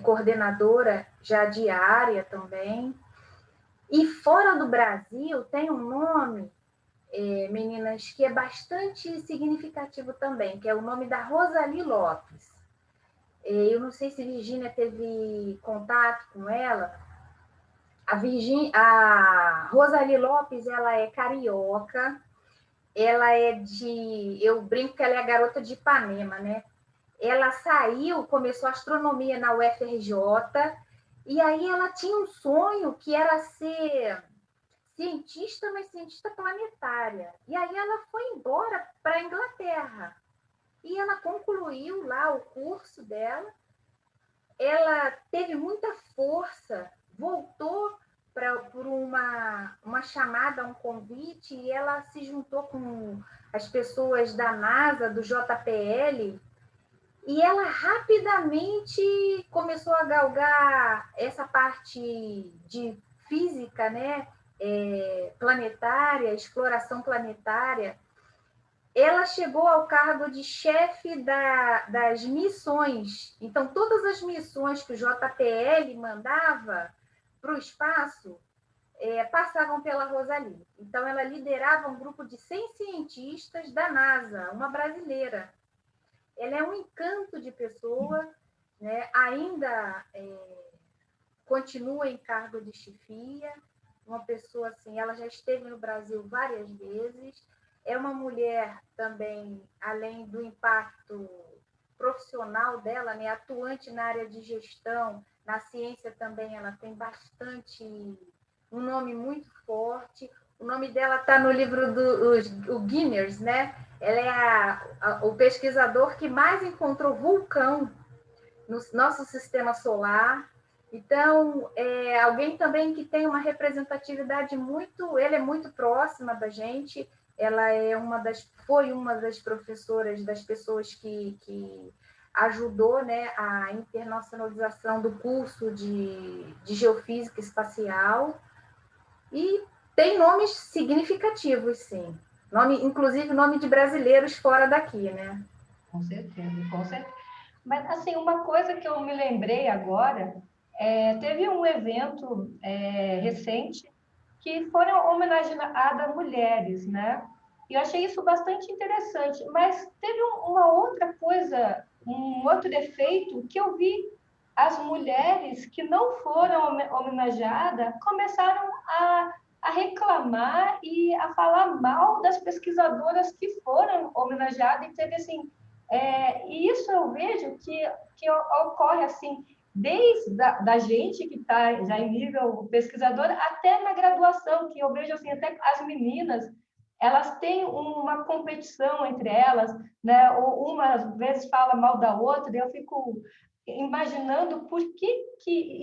coordenadora já de área também. E fora do Brasil tem um nome, meninas, que é bastante significativo também, que é o nome da Rosali Lopes. Eu não sei se Virgínia teve contato com ela. A Rosali Lopes, ela é carioca, ela é eu brinco que ela é a garota de Ipanema, né? Ela começou astronomia na UFRJ, e aí ela tinha um sonho que era ser cientista, mas cientista planetária. E aí ela foi embora para a Inglaterra. E ela concluiu lá o curso dela. Ela teve muita força, voltou por uma chamada, um convite, e ela se juntou com as pessoas da NASA, do JPL, e ela rapidamente começou a galgar essa parte de física, né? Planetária, exploração planetária. Ela chegou ao cargo de chefe das missões. Então, todas as missões que o JPL mandava para o espaço passavam pela Rosali. Então, ela liderava um grupo de 100 cientistas da NASA, uma brasileira. Ela é um encanto de pessoa, né? Ainda continua em cargo de chefia, uma pessoa assim, ela já esteve no Brasil várias vezes, é uma mulher também, além do impacto profissional dela, né, atuante na área de gestão, na ciência também ela tem bastante, um nome muito forte. O nome dela está no livro do Guinness, né? Ela é o pesquisador que mais encontrou vulcão no nosso sistema solar. Então, alguém também que tem uma representatividade ele é muito próxima da gente. Ela foi uma das professoras, das pessoas que ajudou, né, a internacionalização do curso de geofísica espacial. E tem nomes significativos, sim. Inclusive nome de brasileiros fora daqui, né?
Com certeza, com certeza. Mas, assim, uma coisa que eu me lembrei agora, teve um evento recente que foram homenageadas mulheres, né? E eu achei isso bastante interessante. Mas teve uma outra coisa, um outro defeito que eu vi: as mulheres que não foram homenageadas começaram a reclamar e a falar mal das pesquisadoras que foram homenageadas, e teve assim, e isso eu vejo que ocorre assim, desde da gente que está já em nível pesquisador até na graduação, que eu vejo assim, até as meninas, elas têm uma competição entre elas, né? Ou uma às vezes fala mal da outra, e eu fico imaginando por que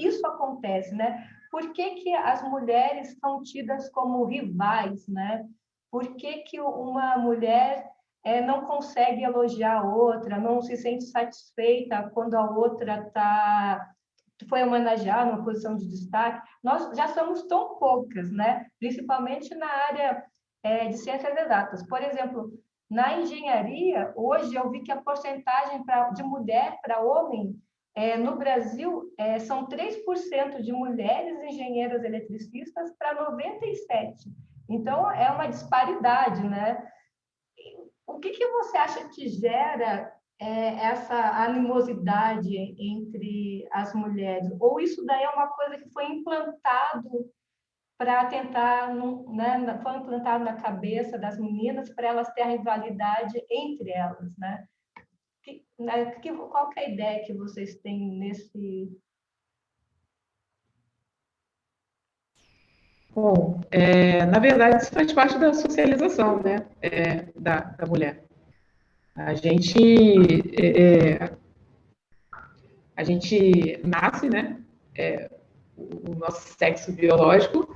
isso acontece, né? por que as mulheres são tidas como rivais, né? Por que uma mulher não consegue elogiar a outra, não se sente satisfeita quando a outra foi homenageada numa posição de destaque? Nós já somos tão poucas, né? Principalmente na área de ciências exatas. Por exemplo, na engenharia, hoje eu vi que a porcentagem de mulher para homem no Brasil são 3% de mulheres engenheiras eletricistas para 97%. Então, é uma disparidade, né? O que você acha que gera essa animosidade entre as mulheres? Ou isso daí é uma coisa que foi implantado para tentar, né, foi implantado na cabeça das meninas para elas terem rivalidade entre elas, né? Qual que é a ideia que vocês têm nesse...
Bom, na verdade, isso faz parte da socialização, né, da mulher. A gente nasce, né, o nosso sexo biológico,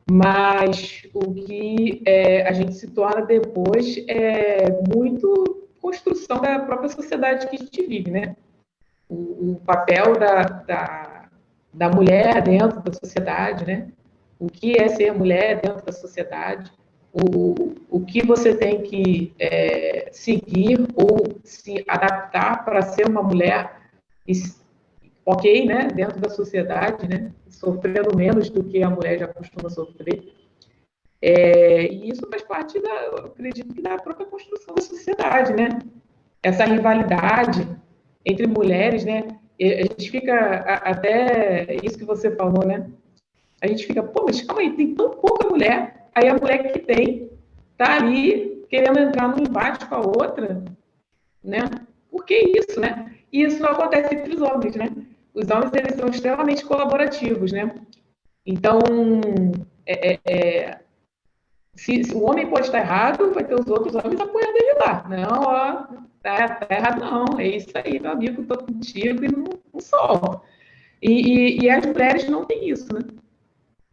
mas o que a gente se torna depois é muito construção da própria sociedade que a gente vive, né? O papel da mulher dentro da sociedade, né? O que é ser mulher dentro da sociedade, o que você tem que seguir ou se adaptar para ser uma mulher ok, né, dentro da sociedade, né, sofrendo menos do que a mulher já costuma sofrer. E isso faz parte, eu acredito, que da própria construção da sociedade, né? Essa rivalidade entre mulheres, né? A gente fica, até isso que você falou, né? A gente fica, pô, mas calma aí, tem tão pouca mulher, aí a mulher que tem tá ali querendo entrar num embate com a outra, né? Por que isso, né? E isso não acontece entre os homens, né? Os homens, eles são extremamente colaborativos, né? Então, se o homem pode estar errado, vai ter os outros homens apoiando ele lá. Não, ó, tá errado não, é isso aí, meu amigo, tô contigo e não solto. E as mulheres não têm isso, né?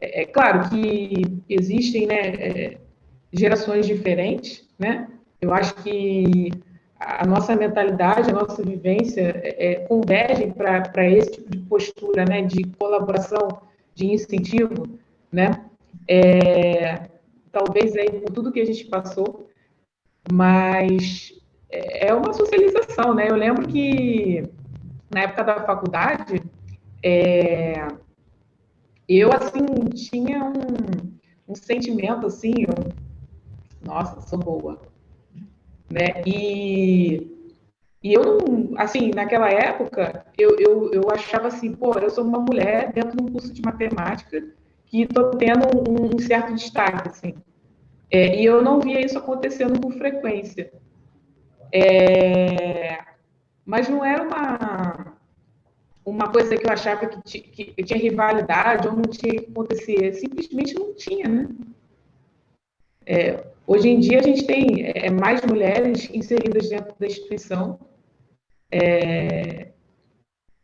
É claro que existem, né, gerações diferentes, né? Eu acho que a nossa mentalidade, a nossa vivência convergem para esse tipo de postura, né, de colaboração, de incentivo, né? Talvez aí por tudo que a gente passou, mas é uma socialização, né? Eu lembro que na época da faculdade, eu assim tinha um sentimento assim, nossa, sou boa, né? E eu não, assim, naquela época, eu achava assim, pô, eu sou uma mulher dentro de um curso de matemática que estou tendo um certo destaque, assim. E eu não via isso acontecendo com frequência. Mas não era uma coisa que eu achava que tinha rivalidade ou não tinha que acontecer. Simplesmente não tinha, né? Hoje em dia a gente tem mais mulheres inseridas dentro da instituição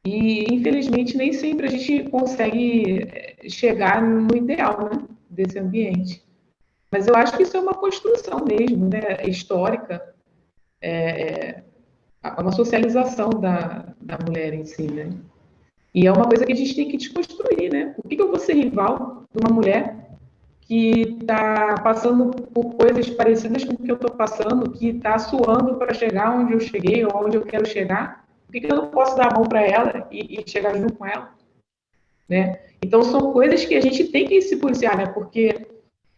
e, infelizmente, nem sempre a gente consegue chegar no ideal, né, desse ambiente. Mas eu acho que isso é uma construção mesmo, né, histórica, uma socialização da mulher em si, né? E é uma coisa que a gente tem que desconstruir, né? Por que eu vou ser rival de uma mulher que está passando por coisas parecidas com o que eu estou passando, que está suando para chegar onde eu cheguei ou onde eu quero chegar? Por que eu não posso dar a mão para ela e chegar junto com ela? Né? Então, são coisas que a gente tem que se policiar, né? Porque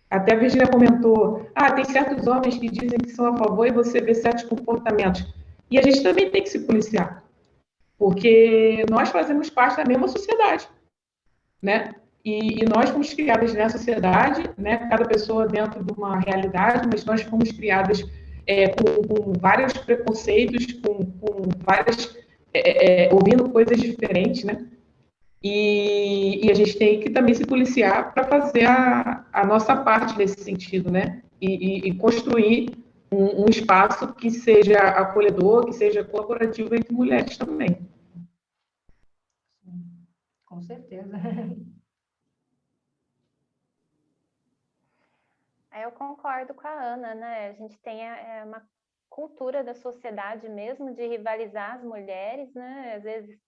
até a Virginia comentou, tem certos homens que dizem que são a favor e você vê certos comportamentos. E a gente também tem que se policiar, porque nós fazemos parte da mesma sociedade, né? E nós fomos criadas nessa sociedade, né? Cada pessoa dentro de uma realidade, mas nós fomos criadas com vários preconceitos, com várias... ouvindo coisas diferentes, né? E a gente tem que também se policiar para fazer a nossa parte nesse sentido, né? E construir um espaço que seja acolhedor, que seja colaborativo entre mulheres também.
Com certeza.
Eu concordo com a Ana, né? A gente tem uma cultura da sociedade mesmo de rivalizar as mulheres, né? Às vezes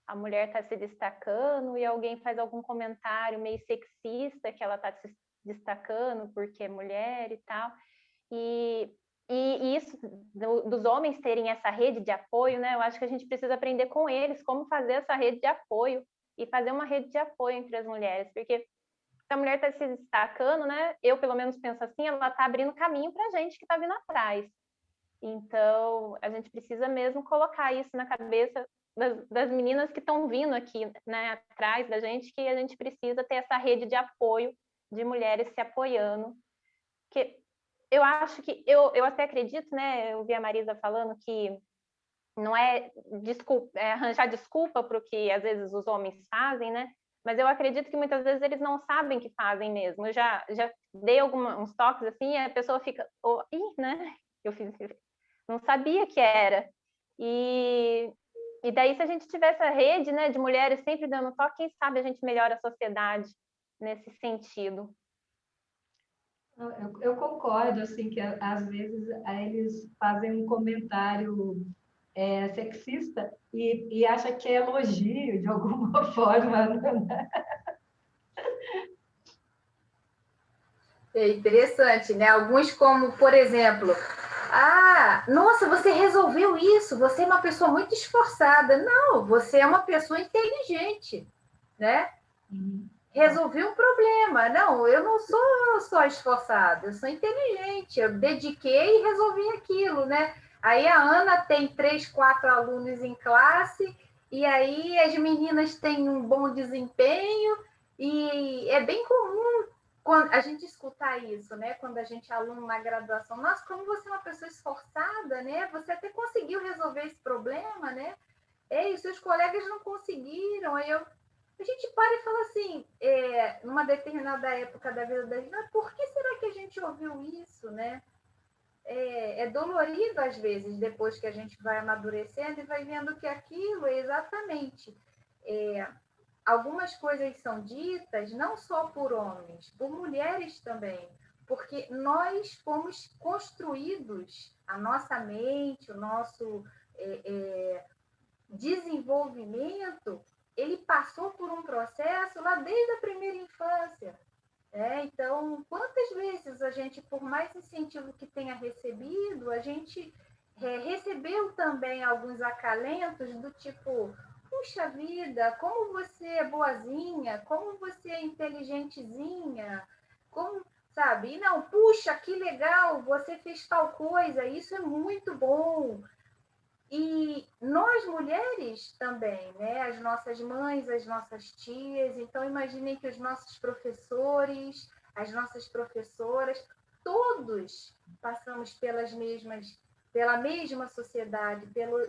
a mulher está se destacando e alguém faz algum comentário meio sexista que ela está se destacando porque é mulher e tal. E, e isso dos homens terem essa rede de apoio, né? Eu acho que a gente precisa aprender com eles como fazer essa rede de apoio e fazer uma rede de apoio entre as mulheres, porque se a mulher está se destacando, né? Eu pelo menos penso assim, ela está abrindo caminho para a gente que está vindo atrás. Então, a gente precisa mesmo colocar isso na cabeça das meninas que estão vindo aqui, né, atrás da gente, que a gente precisa ter essa rede de apoio de mulheres se apoiando. Que eu acho que, eu até acredito, né, eu vi a Marisa falando que não é, arranjar desculpa para o que às vezes os homens fazem, né? Mas eu acredito que muitas vezes eles não sabem que fazem mesmo. Eu já dei uns toques assim, e a pessoa fica, oh, né? Eu fiz, não sabia que era. E daí, se a gente tiver essa rede, né, de mulheres sempre dando toque, quem sabe a gente melhora a sociedade nesse sentido.
Eu concordo, assim, que às vezes eles fazem um comentário sexista e acha que é elogio de alguma forma, né?
É interessante, né? Alguns como, por exemplo, nossa, você resolveu isso, você é uma pessoa muito esforçada. Não, você é uma pessoa inteligente, né? Resolvi um problema. Não, eu não sou só esforçada, eu sou inteligente. Eu dediquei e resolvi aquilo, né? Aí a Ana tem 3, 4 alunos em classe, e aí as meninas têm um bom desempenho, e é bem comum quando a gente escutar isso, né? Quando a gente é aluno na graduação, nossa, como você é uma pessoa esforçada, né? Você até conseguiu resolver esse problema, né? Ei, seus colegas não conseguiram. Aí a gente para e fala assim, numa determinada época da vida da gente, por que será que a gente ouviu isso, né? É dolorido às vezes, depois que a gente vai amadurecendo e vai vendo que aquilo é exatamente. Algumas coisas são ditas não só por homens, por mulheres também, porque nós fomos construídos, a nossa mente, o nosso desenvolvimento, ele passou por um processo lá desde a primeira infância. Então, quantas vezes a gente, por mais incentivo que tenha recebido, a gente recebeu também alguns acalentos do tipo, puxa vida, como você é boazinha, como você é inteligentezinha, como, sabe? E não, puxa, que legal, você fez tal coisa, isso é muito bom. E nós mulheres também, né? As nossas mães, as nossas tias. Então, imaginem que os nossos professores, as nossas professoras, todos passamos pela mesma sociedade,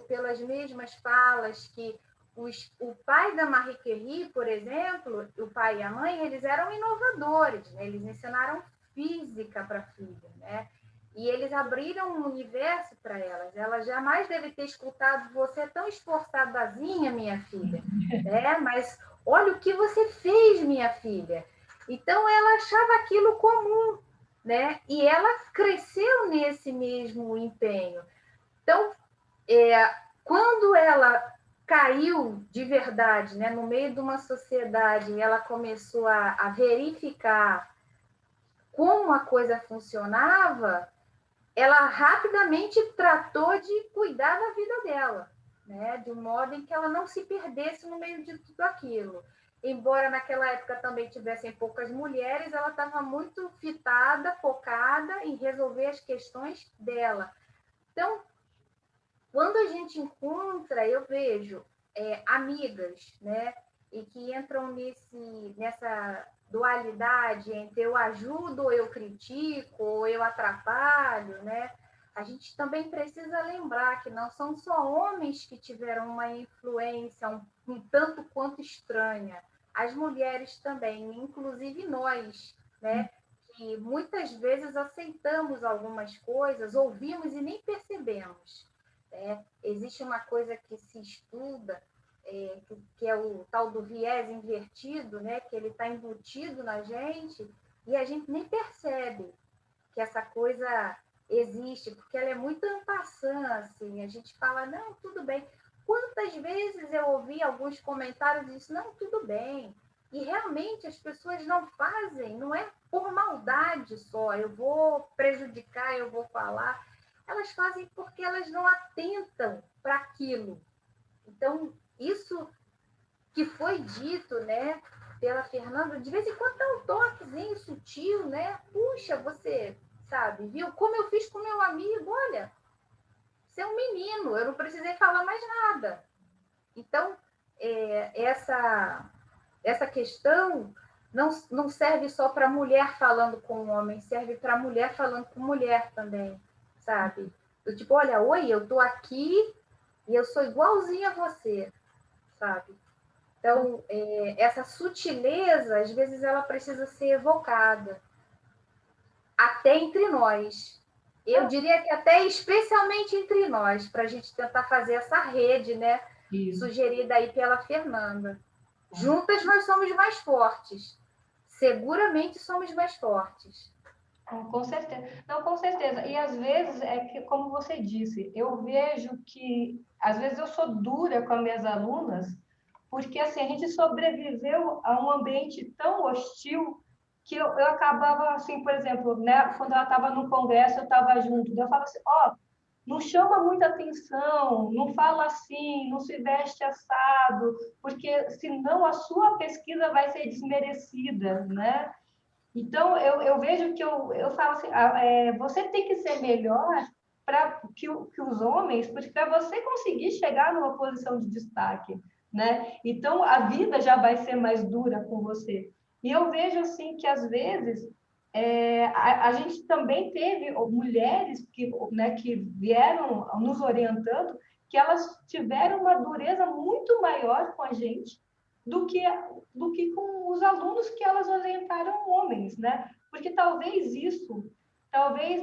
pelas mesmas falas que o pai da Marie Curie, por exemplo, o pai e a mãe, eles eram inovadores, né? Eles ensinaram física para a filha, né? E eles abriram um universo para elas. Ela jamais deve ter escutado você tão esforçadazinha, minha filha, né? Mas olha o que você fez, minha filha. Então ela achava aquilo comum, né? E ela cresceu nesse mesmo empenho. Então, quando ela caiu de verdade, né, no meio de uma sociedade, e ela começou a verificar como a coisa funcionava, ela rapidamente tratou de cuidar da vida dela, né? De um modo em que ela não se perdesse no meio de tudo aquilo. Embora naquela época também tivessem poucas mulheres, ela estava muito fitada, focada em resolver as questões dela. Então, quando a gente encontra, eu vejo amigas, né? E que entram nessa dualidade entre eu ajudo ou eu critico, ou eu atrapalho, né? A gente também precisa lembrar que não são só homens que tiveram uma influência um tanto quanto estranha. As mulheres também, inclusive nós, né? Que muitas vezes aceitamos algumas coisas, ouvimos e nem percebemos. Existe uma coisa que se estuda, que é o tal do viés invertido, né? Que ele está embutido na gente e a gente nem percebe. que essa coisa existe, porque ela é muito en passant, assim, a gente fala, não, tudo bem. Quantas vezes eu ouvi alguns comentários disso, não, tudo bem. E realmente as pessoas não fazem, não é por maldade só, eu vou prejudicar, eu vou falar. Elas fazem porque elas não atentam para aquilo. Então, isso que foi dito, né, pela Fernanda, de vez em quando dá um toquezinho sutil, né? Puxa, você sabe, viu? Como eu fiz com meu amigo, olha, você é um menino, eu não precisei falar mais nada. Então, essa questão não serve só para mulher falando com homem, serve para mulher falando com mulher também, sabe? Eu, tipo, olha, oi, eu tô aqui e eu sou igualzinha a você, sabe? Então, essa sutileza, às vezes, ela precisa ser evocada, até entre nós. Eu diria que até especialmente entre nós, para a gente tentar fazer essa rede, né? Isso. Sugerida aí pela Fernanda. Juntas nós somos mais fortes. Seguramente somos mais fortes.
Com certeza. Não, com certeza. E às vezes, é que, como você disse, eu vejo que, às vezes, eu sou dura com as minhas alunas, porque assim, a gente sobreviveu a um ambiente tão hostil que eu acabava, assim, por exemplo, né, quando ela estava no congresso, eu estava junto, eu falava assim, ó, não chama muita atenção, não fala assim, não se veste assado, porque senão a sua pesquisa vai ser desmerecida, né? Então, eu vejo que eu falo assim, você tem que ser melhor para que os homens, porque para você conseguir chegar numa posição de destaque, né? Então, a vida já vai ser mais dura com você. E eu vejo, assim, que às vezes a gente também teve mulheres né, que vieram nos orientando, que elas tiveram uma dureza muito maior com a gente, do que com os alunos que elas orientaram homens, né? Porque talvez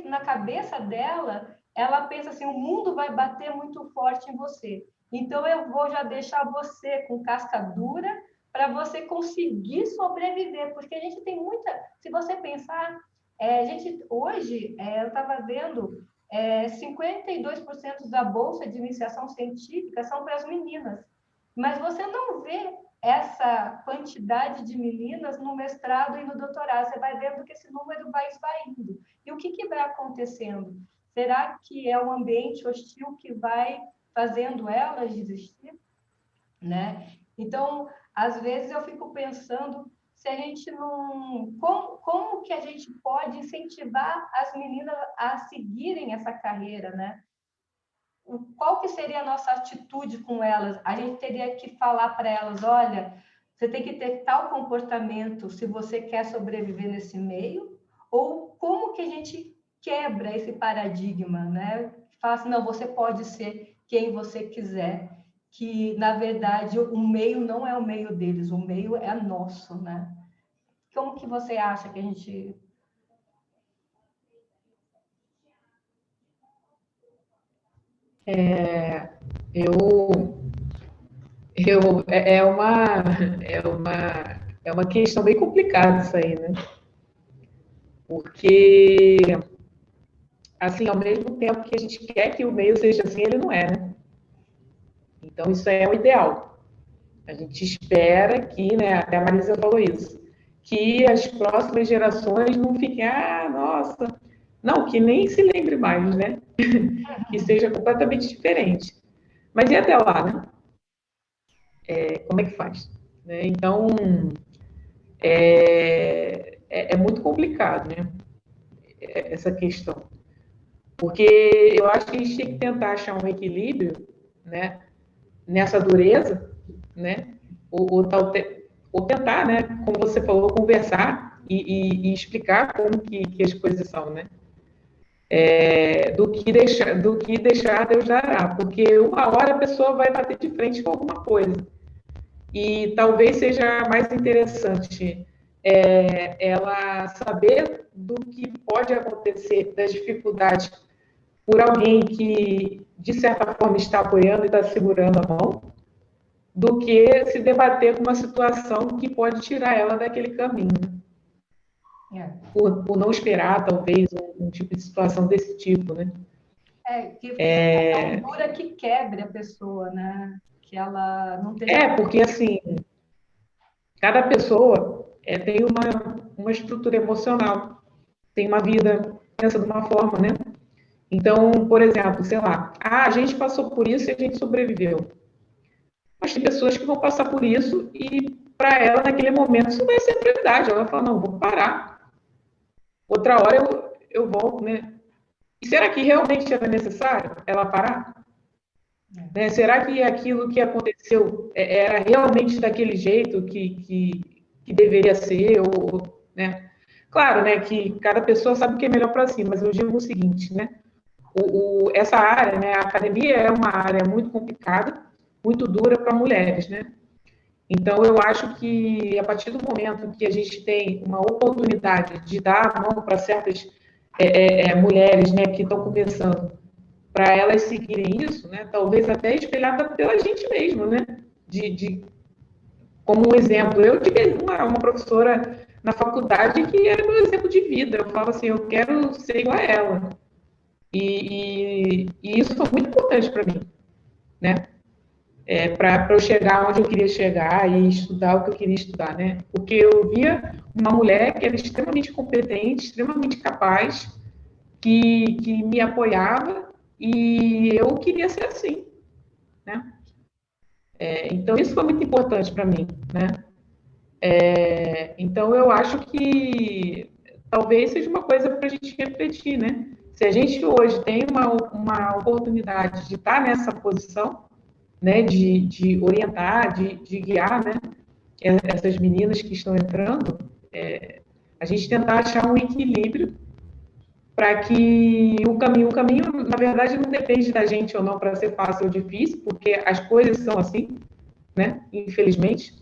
na cabeça dela, ela pensa assim, o mundo vai bater muito forte em você. Então, eu vou já deixar você com casca dura para você conseguir sobreviver, porque a gente tem muita... Se você pensar, a gente hoje, eu estava vendo, 52% da bolsa de iniciação científica são para as meninas, mas você não vê essa quantidade de meninas no mestrado e no doutorado. Você vai vendo que esse número vai esvaindo. E o que vai acontecendo? Será que é um ambiente hostil que vai fazendo elas desistir? Né? Então, às vezes eu fico pensando se a gente não... Como que a gente pode incentivar as meninas a seguirem essa carreira, né? Qual que seria a nossa atitude com elas? A gente teria que falar para elas, olha, você tem que ter tal comportamento se você quer sobreviver nesse meio, ou como que a gente quebra esse paradigma, né? Fala assim, não, você pode ser quem você quiser, que, na verdade, o meio não é o meio deles, o meio é nosso, né? Como que você acha que a gente...
É uma questão bem complicada isso aí, né? Porque, assim, ao mesmo tempo que a gente quer que o meio seja assim, ele não é, né? Então, isso é o ideal. A gente espera que, né, até a Marisa falou isso, que as próximas gerações não fiquem, nossa, não, que nem se lembre mais, né? Que seja completamente diferente. Mas e até lá, né? Como é que faz? Né? Então, é muito complicado, né? Essa questão. Porque eu acho que a gente tem que tentar achar um equilíbrio, né? Nessa dureza, né? Ou tentar, né? Como você falou, conversar e explicar como que as coisas são, né? Do que deixar Deus dará, porque uma hora a pessoa vai bater de frente com alguma coisa. E talvez seja mais interessante ela saber do que pode acontecer, das dificuldades, por alguém que, de certa forma, está apoiando e está segurando a mão, do que se debater com uma situação que pode tirar ela daquele caminho. por não esperar, talvez, um tipo de situação desse tipo, né?
Que é uma dura que quebre a pessoa, né? Que ela não esteja...
Porque, assim, cada pessoa tem uma estrutura emocional, tem uma vida, pensa de uma forma, né? Então, por exemplo, sei lá, a gente passou por isso e a gente sobreviveu. Mas tem pessoas que vão passar por isso e, para ela, naquele momento, isso vai ser prioridade. Ela fala, não, vou parar. Outra hora eu volto, né? E será que realmente era necessário ela parar? Né? Será que aquilo que aconteceu era realmente daquele jeito que deveria ser? Né? Claro, né, que cada pessoa sabe o que é melhor para si, mas eu digo o seguinte, né? Essa área, né, a academia é uma área muito complicada, muito dura para mulheres, né? Então, eu acho que a partir do momento que a gente tem uma oportunidade de dar a mão para certas mulheres, né, que estão começando, para elas seguirem isso, né, talvez até espelhada pela gente mesmo, né, como um exemplo. Eu tive uma professora na faculdade que era meu exemplo de vida. Eu falava assim, eu quero ser igual a ela. E isso foi muito importante para mim, né? Para eu chegar onde eu queria chegar e estudar o que eu queria estudar, né? Porque eu via uma mulher que era extremamente competente, extremamente capaz, que me apoiava e eu queria ser assim, né? Então isso foi muito importante para mim, né? Então eu acho que talvez seja uma coisa para a gente refletir, né? Se a gente hoje tem uma oportunidade de estar nessa posição, né, de orientar, de guiar, né, essas meninas que estão entrando, a gente tentar achar um equilíbrio para que o caminho, na verdade, não depende da gente ou não para ser fácil ou difícil, porque as coisas são assim, né, infelizmente,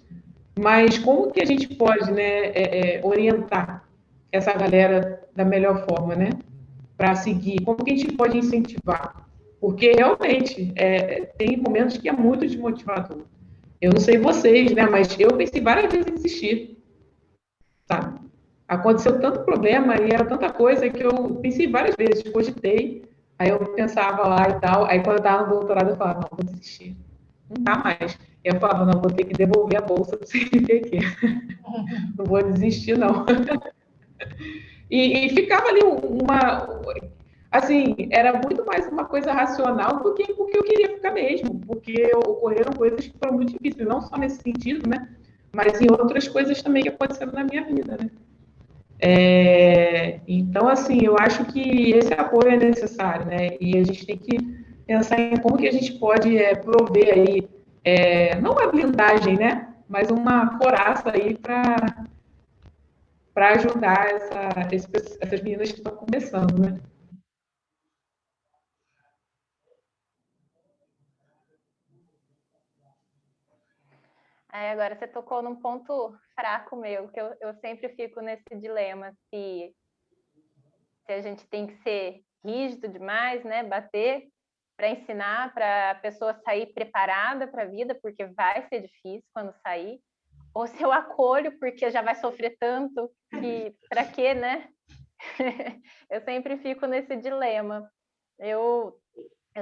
mas como que a gente pode, né, orientar essa galera da melhor forma, né, para seguir? Como que a gente pode incentivar? Porque realmente tem momentos que é muito desmotivador. Eu não sei vocês, né? Mas eu pensei várias vezes em desistir, sabe? Aconteceu tanto problema e era tanta coisa que eu pensei várias vezes, cogitei. Aí eu pensava lá e tal. Aí quando eu estava no doutorado, eu falava, não, vou desistir. Não dá mais. Eu falava, não, vou ter que devolver a bolsa do CNPq. Não vou desistir, não. E ficava ali assim, era muito mais uma coisa racional do que porque eu queria ficar mesmo, porque ocorreram coisas que foram muito difíceis, não só nesse sentido, né? Mas em outras coisas também que aconteceram na minha vida, né? Então, assim, eu acho que esse apoio é necessário, né? E a gente tem que pensar em como que a gente pode prover aí, não uma blindagem, né? Mas uma coraça aí para ajudar essas meninas que estão começando, né?
Agora você tocou num ponto fraco meu, que eu sempre fico nesse dilema, se a gente tem que ser rígido demais, né, bater para ensinar, para a pessoa sair preparada para a vida, porque vai ser difícil quando sair, ou se eu acolho porque já vai sofrer tanto que para quê, né? Eu sempre fico nesse dilema. Eu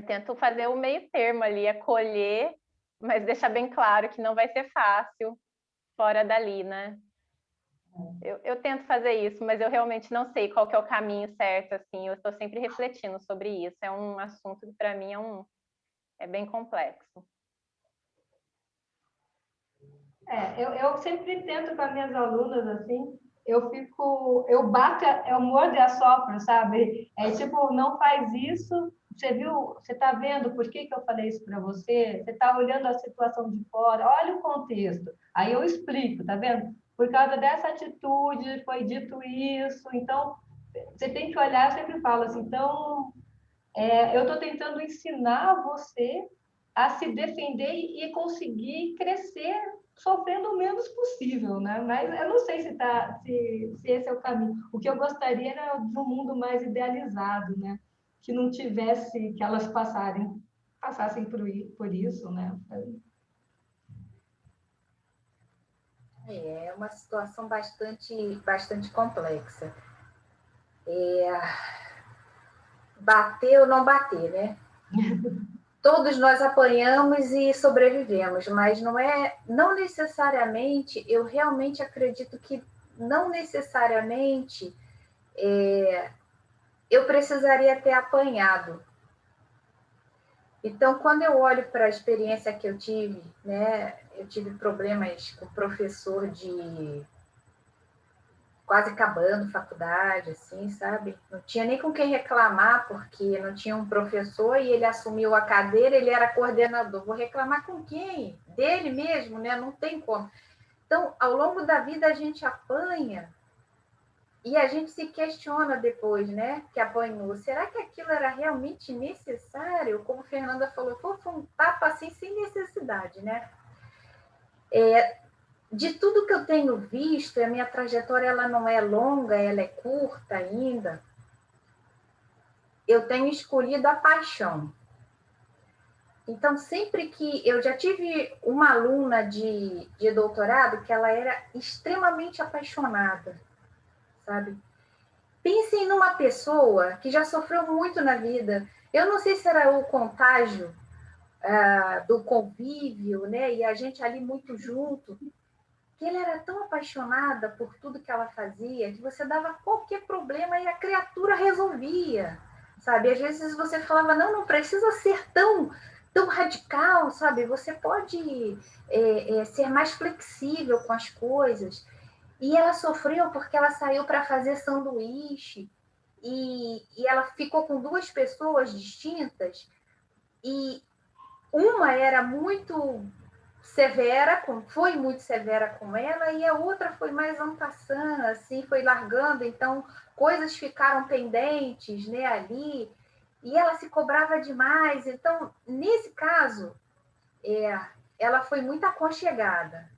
tento fazer o meio termo ali, acolher, mas deixar bem claro que não vai ser fácil fora dali, né? Eu tento fazer isso, mas eu realmente não sei qual que é o caminho certo, assim, eu estou sempre refletindo sobre isso, é um assunto que para mim é bem complexo.
Eu sempre tento com as minhas alunas, assim, eu bato, eu mordo e assopro, sabe? Tipo, não faz isso, você viu, você está vendo por que eu falei isso para você? Você está olhando a situação de fora, olha o contexto. Aí eu explico, tá vendo? Por causa dessa atitude foi dito isso, então você tem que olhar, eu sempre falo assim, então eu estou tentando ensinar você a se defender e conseguir crescer sofrendo o menos possível, né? Mas eu não sei se esse é o caminho. O que eu gostaria era de um mundo mais idealizado, né? Que não tivesse, que elas passassem por isso, né?
É uma situação bastante complexa. Bater ou não bater, né? Todos nós apanhamos e sobrevivemos, mas não necessariamente, eu realmente acredito que não necessariamente eu precisaria ter apanhado. Então, quando eu olho para a experiência que eu tive, né, eu tive problemas com o professor de quase acabando faculdade, assim, sabe? Não tinha nem com quem reclamar, porque não tinha um professor e ele assumiu a cadeira, ele era coordenador. Vou reclamar com quem? Dele mesmo, né? Não tem como. Então, ao longo da vida, a gente apanha e a gente se questiona depois, né? Que apanhou. Será que aquilo era realmente necessário? Como a Fernanda falou, foi um tapa assim sem necessidade, né? De tudo que eu tenho visto, a minha trajetória ela não é longa, ela é curta ainda. Eu tenho escolhido a paixão. Então, sempre que eu já tive uma aluna de doutorado que ela era extremamente apaixonada, sabe? Pensem numa pessoa que já sofreu muito na vida. Eu não sei se era o contágio do convívio, né? E a gente ali muito junto, que ela era tão apaixonada por tudo que ela fazia, que você dava qualquer problema e a criatura resolvia, sabe? Às vezes você falava, não precisa ser tão radical, sabe? Você pode ser mais flexível com as coisas. E ela sofreu porque ela saiu para fazer sanduíche e ela ficou com duas pessoas distintas e uma era muito severa, foi muito severa com ela, e a outra foi mais ampassã, assim, foi largando, então coisas ficaram pendentes, né, ali, e ela se cobrava demais. Então, nesse caso, ela foi muito aconchegada,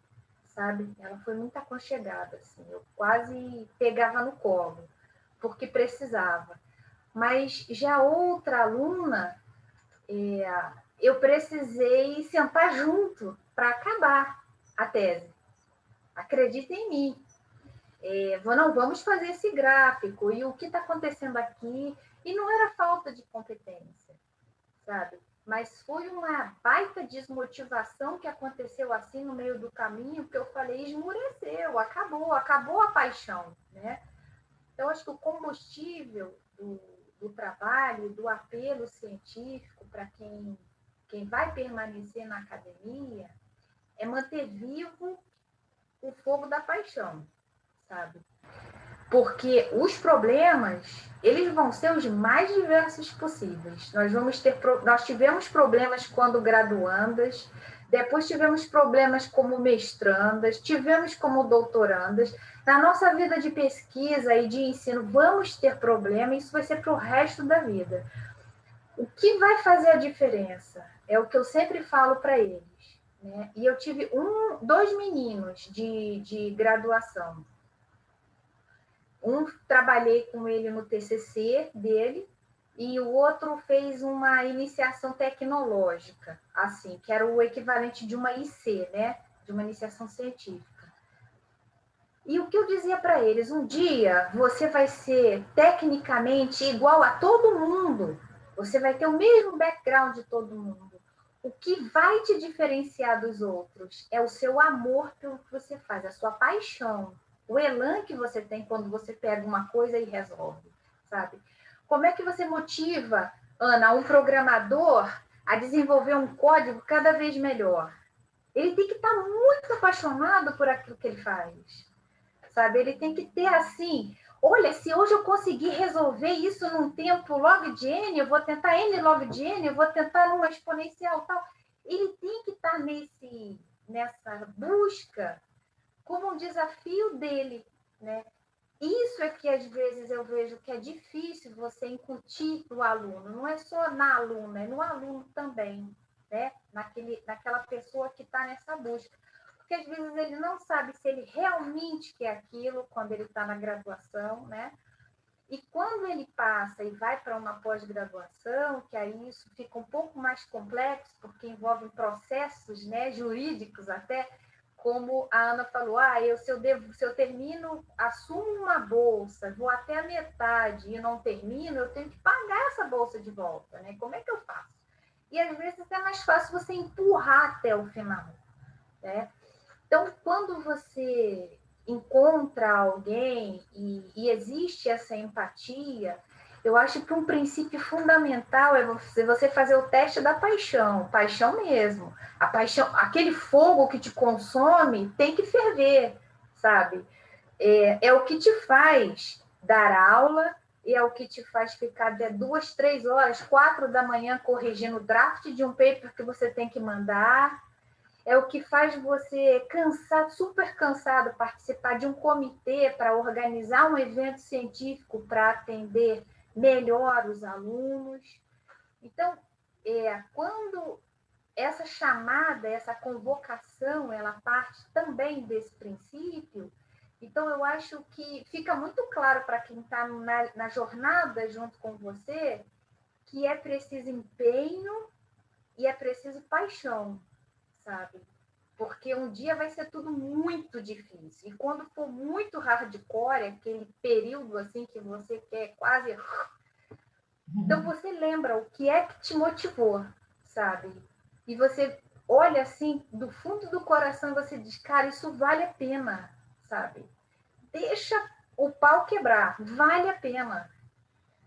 sabe? Ela foi muito aconchegada, assim, eu quase pegava no colo, porque precisava. Mas já outra aluna, eu precisei sentar junto para acabar a tese. Acredita em mim. Não, vamos fazer esse gráfico. E o que está acontecendo aqui? E não era falta de competência, sabe? Mas foi uma baita desmotivação que aconteceu assim no meio do caminho, que eu falei, esmureceu, acabou a paixão, né? Então, acho que o combustível do trabalho, do apelo científico para quem vai permanecer na academia é manter vivo o fogo da paixão, sabe? Porque os problemas, eles vão ser os mais diversos possíveis. Nós tivemos problemas quando graduandas, depois tivemos problemas como mestrandas, tivemos como doutorandas. Na nossa vida de pesquisa e de ensino, vamos ter problema, e isso vai ser para o resto da vida. O que vai fazer a diferença é o que eu sempre falo para eles, né? E eu tive dois meninos de graduação. Trabalhei com ele no TCC dele, e o outro fez uma iniciação tecnológica, assim, que era o equivalente de uma IC, né? De uma iniciação científica. E o que eu dizia para eles, um dia você vai ser tecnicamente igual a todo mundo, você vai ter o mesmo background de todo mundo. O que vai te diferenciar dos outros é o seu amor pelo que você faz, a sua paixão, o elan que você tem quando você pega uma coisa e resolve, sabe? Como é que você motiva, Ana, um programador a desenvolver um código cada vez melhor? Ele tem que estar muito apaixonado por aquilo que ele faz, sabe? Ele tem que ter assim, olha, se hoje eu conseguir resolver isso num tempo log de n, eu vou tentar n log de n, eu vou tentar numa exponencial tal. Ele tem que estar nessa busca como um desafio dele, né? Isso é que às vezes eu vejo que é difícil você incutir no aluno, não é só na aluna, é no aluno também, né? Naquela pessoa que está nessa busca. Porque às vezes ele não sabe se ele realmente quer aquilo quando ele está na graduação, né? E quando ele passa e vai para uma pós-graduação, que aí isso fica um pouco mais complexo, porque envolve processos, né, jurídicos até, como a Ana falou, se eu termino, assumo uma bolsa, vou até a metade e não termino, eu tenho que pagar essa bolsa de volta, né? Como é que eu faço? E às vezes é mais fácil você empurrar até o final, né? Então, quando você encontra alguém e existe essa empatia, eu acho que um princípio fundamental é você fazer o teste da paixão, paixão mesmo. A paixão, aquele fogo que te consome tem que ferver, sabe? É o que te faz dar aula e é o que te faz ficar de 2, 3 horas, 4 da manhã corrigindo o draft de um paper que você tem que mandar. É o que faz você cansado, super cansado, participar de um comitê para organizar um evento científico para atender melhor os alunos. Então, quando essa chamada, essa convocação, ela parte também desse princípio, então eu acho que fica muito claro para quem está na jornada junto com você que é preciso empenho e é preciso paixão, sabe? Porque um dia vai ser tudo muito difícil. E quando for muito hardcore, aquele período assim que você quer quase... Então você lembra o que é que te motivou, sabe? E você olha assim, do fundo do coração, e você diz, cara, isso vale a pena, sabe? Deixa o pau quebrar, vale a pena,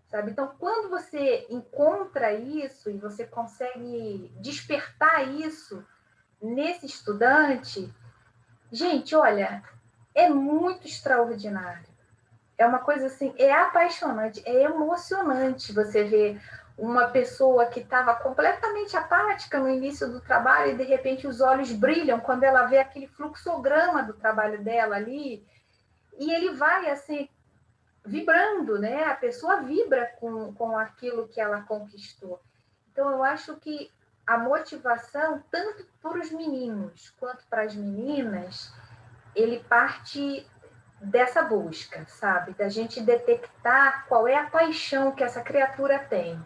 sabe? Então, quando você encontra isso e você consegue despertar isso nesse estudante, gente, olha, é muito extraordinário. É uma coisa assim, é apaixonante, é emocionante você ver uma pessoa que estava completamente apática no início do trabalho e, de repente, os olhos brilham quando ela vê aquele fluxograma do trabalho dela ali e ele vai, assim, vibrando, né? A pessoa vibra com aquilo que ela conquistou. Então, eu acho que a motivação, tanto para os meninos quanto para as meninas, ele parte dessa busca, sabe? Da gente detectar qual é a paixão que essa criatura tem.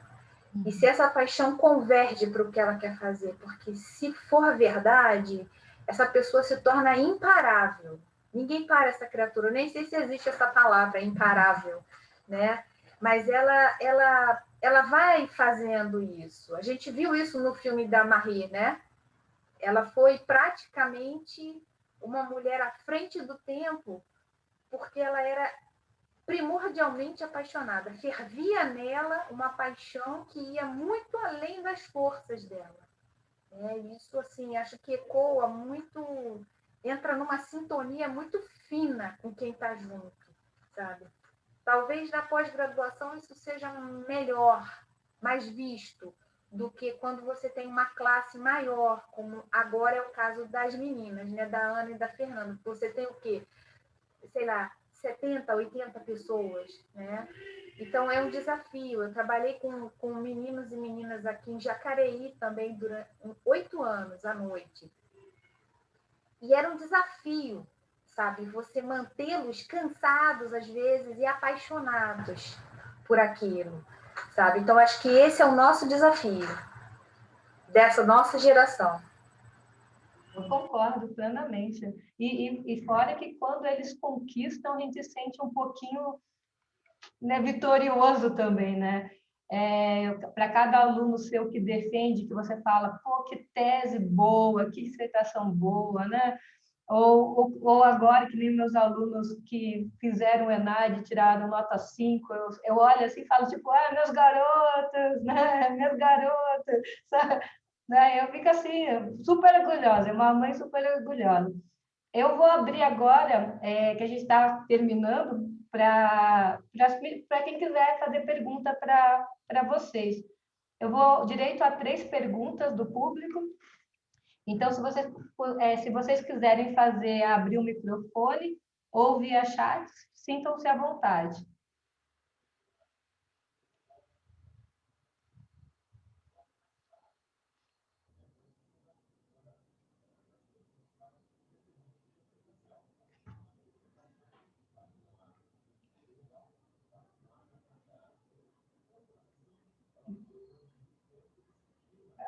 E se essa paixão converge para o que ela quer fazer. Porque se for verdade, essa pessoa se torna imparável. Ninguém para essa criatura. Eu nem sei se existe essa palavra, imparável, né? Mas ela vai fazendo isso. A gente viu isso no filme da Marie, né? Ela foi praticamente uma mulher à frente do tempo, porque ela era primordialmente apaixonada. Fervia nela uma paixão que ia muito além das forças dela. Isso, assim, acho que ecoa muito, entra numa sintonia muito fina com quem está junto, sabe? Talvez na pós-graduação isso seja melhor, mais visto, do que quando você tem uma classe maior, como agora é o caso das meninas, né? Da Ana e da Fernanda. Você tem o quê? Sei lá, 70, 80 pessoas, né? Então, é um desafio. Eu trabalhei com meninos e meninas aqui em Jacareí também durante 8 anos à noite. E era um desafio, sabe? Você mantê-los cansados, às vezes, e apaixonados por aquilo, sabe? Então, acho que esse é o nosso desafio dessa nossa geração.
Eu concordo plenamente. E fora que quando eles conquistam, a gente sente um pouquinho, né, vitorioso também, né? Para cada aluno seu que defende, que você fala, pô, que tese boa, que dissertação boa, né? Ou agora, que nem meus alunos que fizeram o ENAD e tiraram nota 5, eu olho assim e falo, tipo, meus garotos, né? Meus garotos, sabe? Né? Eu fico assim, super orgulhosa, é uma mãe super orgulhosa. Eu vou abrir agora, que a gente está terminando, para quem quiser fazer pergunta para vocês. Eu vou direito a 3 perguntas do público. Então, se vocês quiserem abrir o microfone ou via chat, sintam-se à vontade.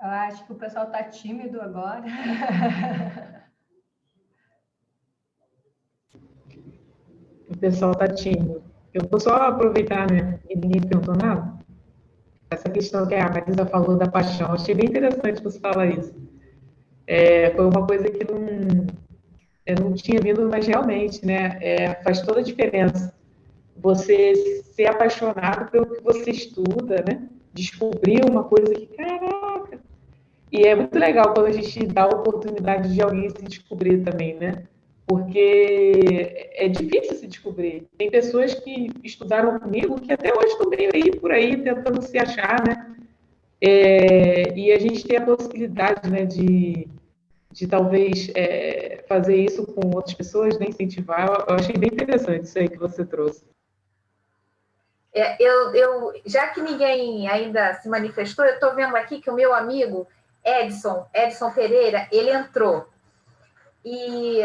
Eu acho que o pessoal está tímido agora.
o pessoal está tímido. Eu vou só aproveitar, né? E ninguém perguntou nada. Essa questão que a Marisa falou da paixão, achei bem interessante você falar isso. Foi uma coisa que eu não tinha vindo, mas realmente, né? Faz toda a diferença. Você ser apaixonado pelo que você estuda, né? Descobrir uma coisa que, caraca! E é muito legal quando a gente dá a oportunidade de alguém se descobrir também, né? Porque é difícil se descobrir. Tem pessoas que estudaram comigo que até hoje estão meio aí por aí tentando se achar, né? E a gente tem a possibilidade, né, de talvez fazer isso com outras pessoas, né, incentivar. Eu achei bem interessante isso aí que você trouxe.
Já que ninguém ainda se manifestou, eu estou vendo aqui que o meu amigo Edson Pereira, ele entrou. E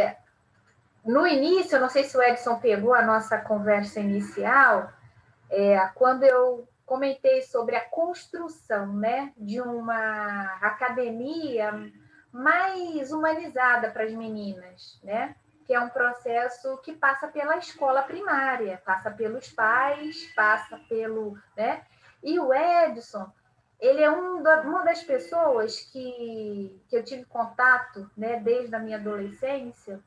no início, eu não sei se o Edson pegou a nossa conversa inicial, quando eu comentei sobre a construção, né, de uma academia mais humanizada para as meninas, né? Que é um processo que passa pela escola primária, passa pelos pais, passa pelo, né? E o Edson, ele é uma das pessoas que eu tive contato, né, desde a minha adolescência.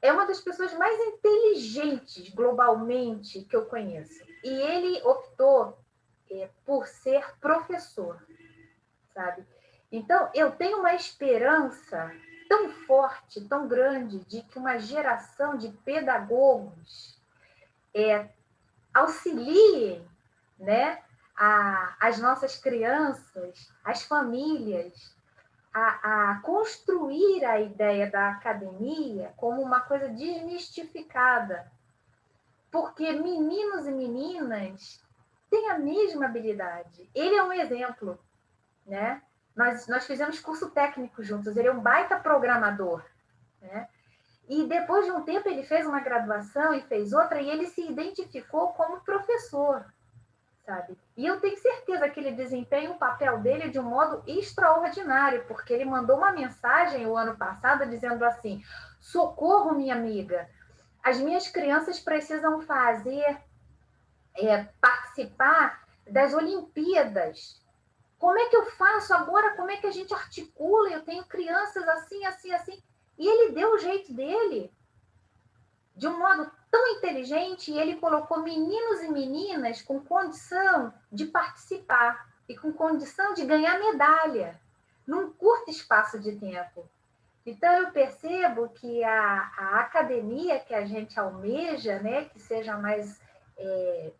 É uma das pessoas mais inteligentes globalmente que eu conheço. E ele optou por ser professor, sabe? Então, eu tenho uma esperança tão forte, tão grande, de que uma geração de pedagogos auxiliem, né, as nossas crianças, as famílias, a construir a ideia da academia como uma coisa desmistificada. Porque meninos e meninas têm a mesma habilidade. Ele é um exemplo, né? Nós fizemos curso técnico juntos, ele é um baita programador, né? E depois de um tempo ele fez uma graduação e fez outra, e ele se identificou como professor, sabe? E eu tenho certeza que ele desempenha o papel dele de um modo extraordinário, porque ele mandou uma mensagem o ano passado dizendo assim: socorro, minha amiga, as minhas crianças precisam participar das Olimpíadas. Como é que eu faço agora? Como é que a gente articula? Eu tenho crianças assim, assim, assim. E ele deu o jeito dele, de um modo tão inteligente, e ele colocou meninos e meninas com condição de participar e com condição de ganhar medalha num curto espaço de tempo. Então, eu percebo que a academia que a gente almeja, né, que seja mais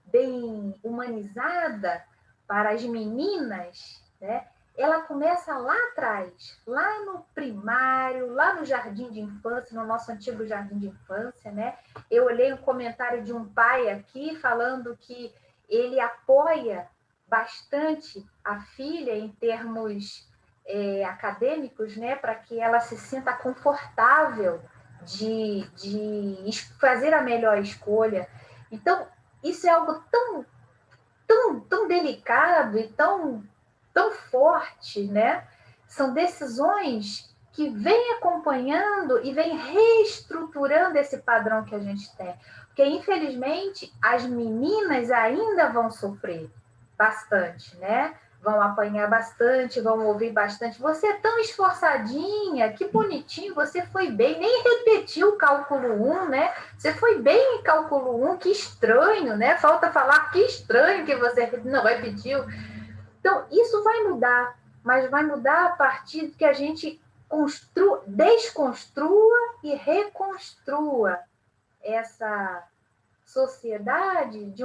bem humanizada para as meninas, né, ela começa lá atrás, lá no primário, lá no jardim de infância, no nosso antigo jardim de infância, né? Eu olhei um comentário de um pai aqui falando que ele apoia bastante a filha em termos acadêmicos, né, para que ela se sinta confortável de fazer a melhor escolha. Então, isso é algo tão delicado e tão forte, né? São decisões que vêm acompanhando e vêm reestruturando esse padrão que a gente tem. Porque, infelizmente, as meninas ainda vão sofrer bastante, né? Vão apanhar bastante, vão ouvir bastante. Você é tão esforçadinha, que bonitinho, você foi bem, nem repetiu o cálculo 1, né? Você foi bem em cálculo 1, que estranho, né? Falta falar que estranho que você não repetiu. Então, isso vai mudar, mas vai mudar a partir que a gente desconstrua e reconstrua essa sociedade de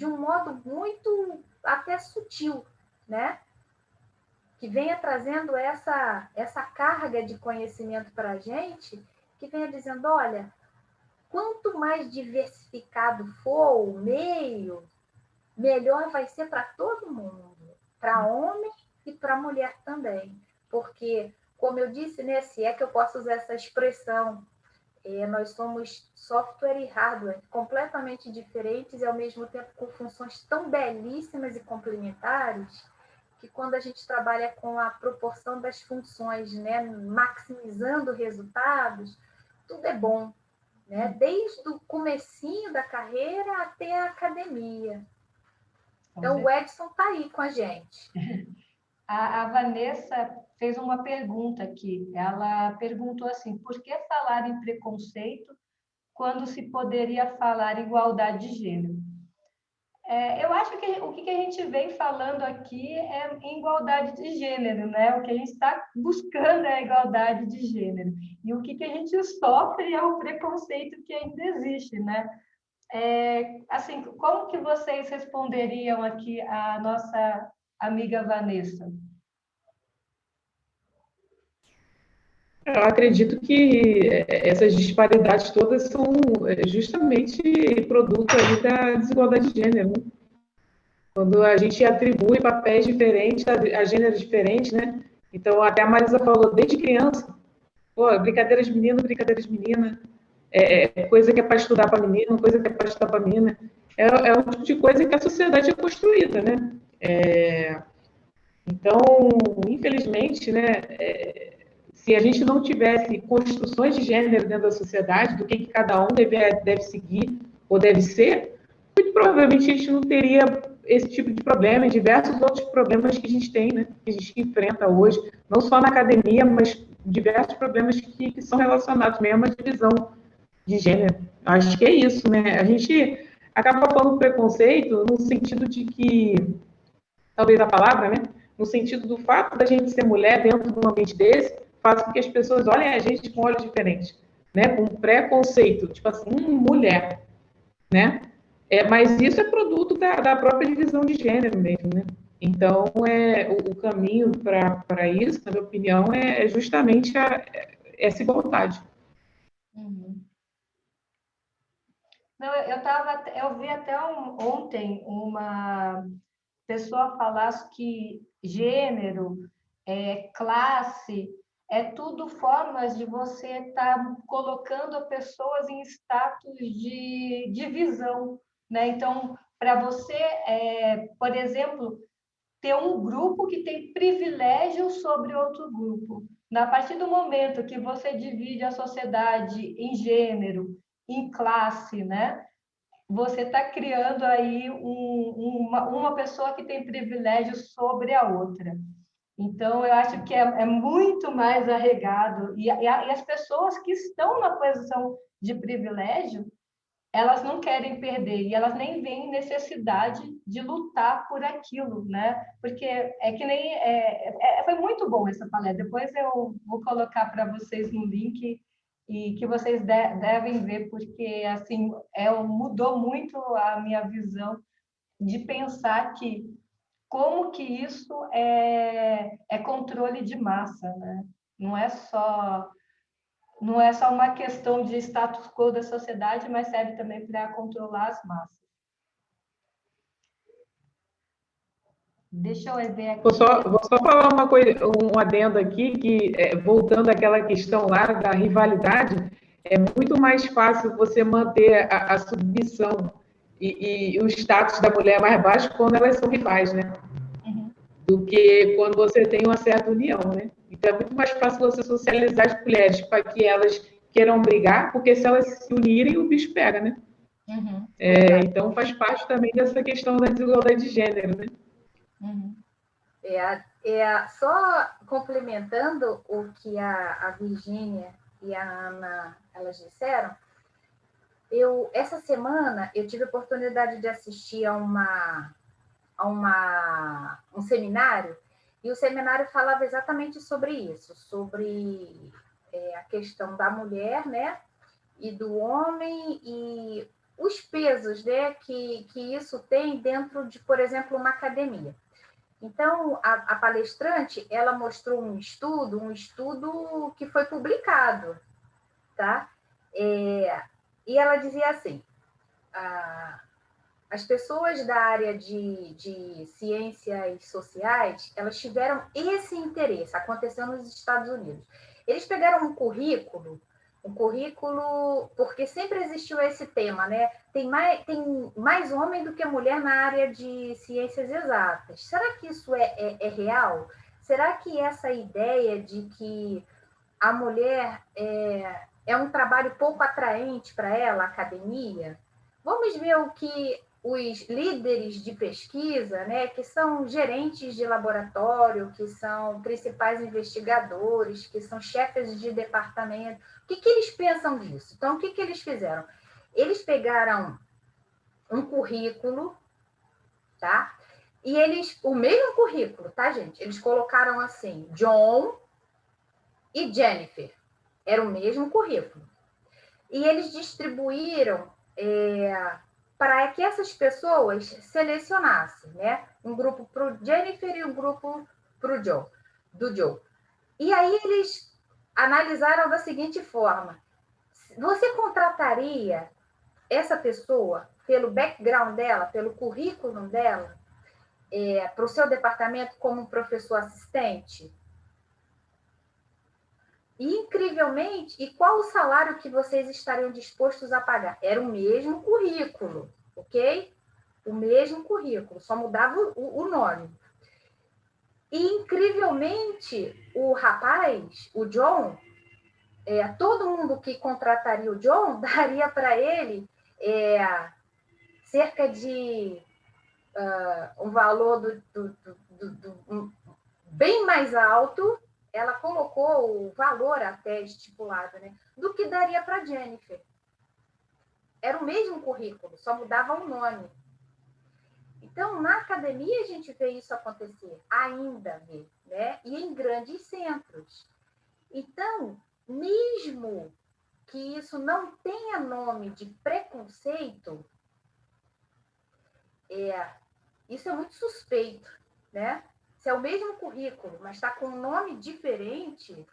um modo muito até sutil, né? Que venha trazendo essa carga de conhecimento para a gente, que venha dizendo, olha, quanto mais diversificado for o meio, melhor vai ser para todo mundo, para homem e para mulher também. Porque, como eu disse, né, se é que eu posso usar essa expressão, nós somos software e hardware completamente diferentes e, ao mesmo tempo, com funções tão belíssimas e complementares, que quando a gente trabalha com a proporção das funções, né, maximizando resultados, tudo é bom. né? Desde o comecinho da carreira até a academia. Então, o Edson está aí com a gente.
A Vanessa fez uma pergunta aqui. Ela perguntou assim: por que falar em preconceito quando se poderia falar igualdade de gênero? Eu acho que o que a gente vem falando aqui é igualdade de gênero, né? O que a gente está buscando é a igualdade de gênero. E o que a gente sofre é o preconceito que ainda existe, né? Assim, como que vocês responderiam aqui à nossa amiga Vanessa?
Eu acredito que essas disparidades todas são justamente produto aí da desigualdade de gênero, né? Quando a gente atribui papéis diferentes a gêneros diferentes, né? Então, até a Marisa falou, desde criança, pô, brincadeiras de menino, brincadeiras de menina, coisa que é para estudar para menino, coisa que é para estudar para menina. É um tipo de coisa que a sociedade é construída, né? Então, infelizmente, né, se a gente não tivesse construções de gênero dentro da sociedade, do que cada um deve seguir ou deve ser, muito provavelmente a gente não teria esse tipo de problema e diversos outros problemas que a gente tem, né, que a gente enfrenta hoje, não só na academia, mas diversos problemas que são relacionados mesmo à divisão de gênero. Acho que é isso, né? A gente acaba falando preconceito no sentido de que, talvez a palavra, né? No sentido do fato da gente ser mulher dentro de um ambiente desse, faz com que as pessoas olhem a gente com olhos diferentes, né? Com preconceito, tipo assim, mulher, né? Mas isso é produto da própria divisão de gênero mesmo, né? Então, o caminho para isso, na minha opinião, é justamente essa igualdade.
Uhum. Não, eu vi até ontem uma pessoa falar que gênero, classe, é tudo formas de você estar colocando pessoas em status de divisão, né? Então, para você, por exemplo, ter um grupo que tem privilégio sobre outro grupo. A partir do momento que você divide a sociedade em gênero, em classe, né? Você está criando aí uma pessoa que tem privilégio sobre a outra. Então, eu acho que é muito mais arregado. E as pessoas que estão na posição de privilégio, elas não querem perder e elas nem veem necessidade de lutar por aquilo, né? Porque é que nem foi muito bom essa palestra. Depois eu vou colocar para vocês no link e que vocês devem ver, porque assim mudou muito a minha visão de pensar que como que isso é controle de massa, né? Não é só uma questão de status quo da sociedade, mas serve também para controlar as massas. Deixa eu ver aqui.
Vou só falar uma coisa, um adendo aqui, que voltando àquela questão lá da rivalidade, é muito mais fácil você manter a submissão e o status da mulher mais baixo quando elas são rivais, né?
Uhum.
Do que quando você tem uma certa união, né? Então é muito mais fácil você socializar as mulheres para que elas queiram brigar, porque se elas se unirem, o bicho pega, né?
Uhum.
Então faz parte também dessa questão da desigualdade de gênero, né?
Uhum.
Só complementando o que a Virgínia e a Ana elas disseram, essa semana eu tive a oportunidade de assistir a um seminário, e o seminário falava exatamente sobre isso, sobre a questão da mulher, né, e do homem, e os pesos, né, que isso tem dentro de, por exemplo, uma academia. Então, a palestrante, ela mostrou um estudo que foi publicado, tá? E ela dizia assim, as pessoas da área de ciências sociais, elas tiveram esse interesse, aconteceu nos Estados Unidos. Eles pegaram um currículo, porque sempre existiu esse tema, né? Tem mais homem do que mulher na área de ciências exatas. Será que isso é real? Será que essa ideia de que a mulher é um trabalho pouco atraente para ela, a academia? Vamos ver o que os líderes de pesquisa, né, que são gerentes de laboratório, que são principais investigadores, que são chefes de departamento, o que eles pensam disso? Então, o que eles fizeram? Eles pegaram um currículo, tá? E o mesmo currículo, tá, gente? Eles colocaram assim, John e Jennifer. Era o mesmo currículo. E eles distribuíram para que essas pessoas selecionassem, né? Um grupo para o Jennifer e um grupo para o Joe. E aí eles analisaram da seguinte forma: você contrataria essa pessoa pelo background dela, pelo currículo dela, para o seu departamento como professor assistente? E, incrivelmente, e qual o salário que vocês estariam dispostos a pagar? Era o mesmo currículo, ok? O mesmo currículo, só mudava o nome. E, incrivelmente, o rapaz, o John, todo mundo que contrataria o John, daria para ele cerca de um valor bem mais alto. Ela colocou o valor até estipulado, né, do que daria para Jennifer. Era o mesmo currículo, só mudava o nome. Então, na academia, a gente vê isso acontecer, ainda vê, né? E em grandes centros. Então, mesmo que isso não tenha nome de preconceito, isso é muito suspeito, né? Se é o mesmo currículo, mas está com um nome diferente,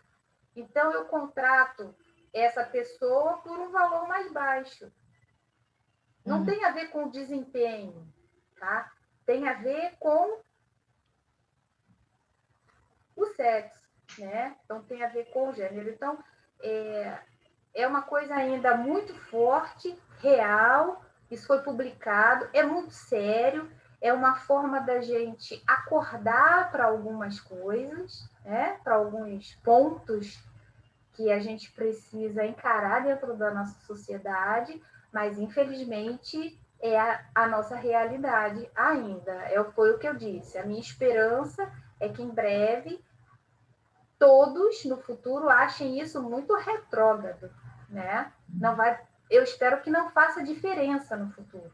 então eu contrato essa pessoa por um valor mais baixo. Não tem a ver com o desempenho, tá? Tem a ver com o sexo, né? Então tem a ver com o gênero. Então é uma coisa ainda muito forte, real. Isso foi publicado, é muito sério. É uma forma da gente acordar para algumas coisas, né? Para alguns pontos que a gente precisa encarar dentro da nossa sociedade, mas, infelizmente, é a nossa realidade ainda. Foi o que eu disse. A minha esperança é que, em breve, todos, no futuro, achem isso muito retrógrado, né? Eu espero que não faça diferença no futuro,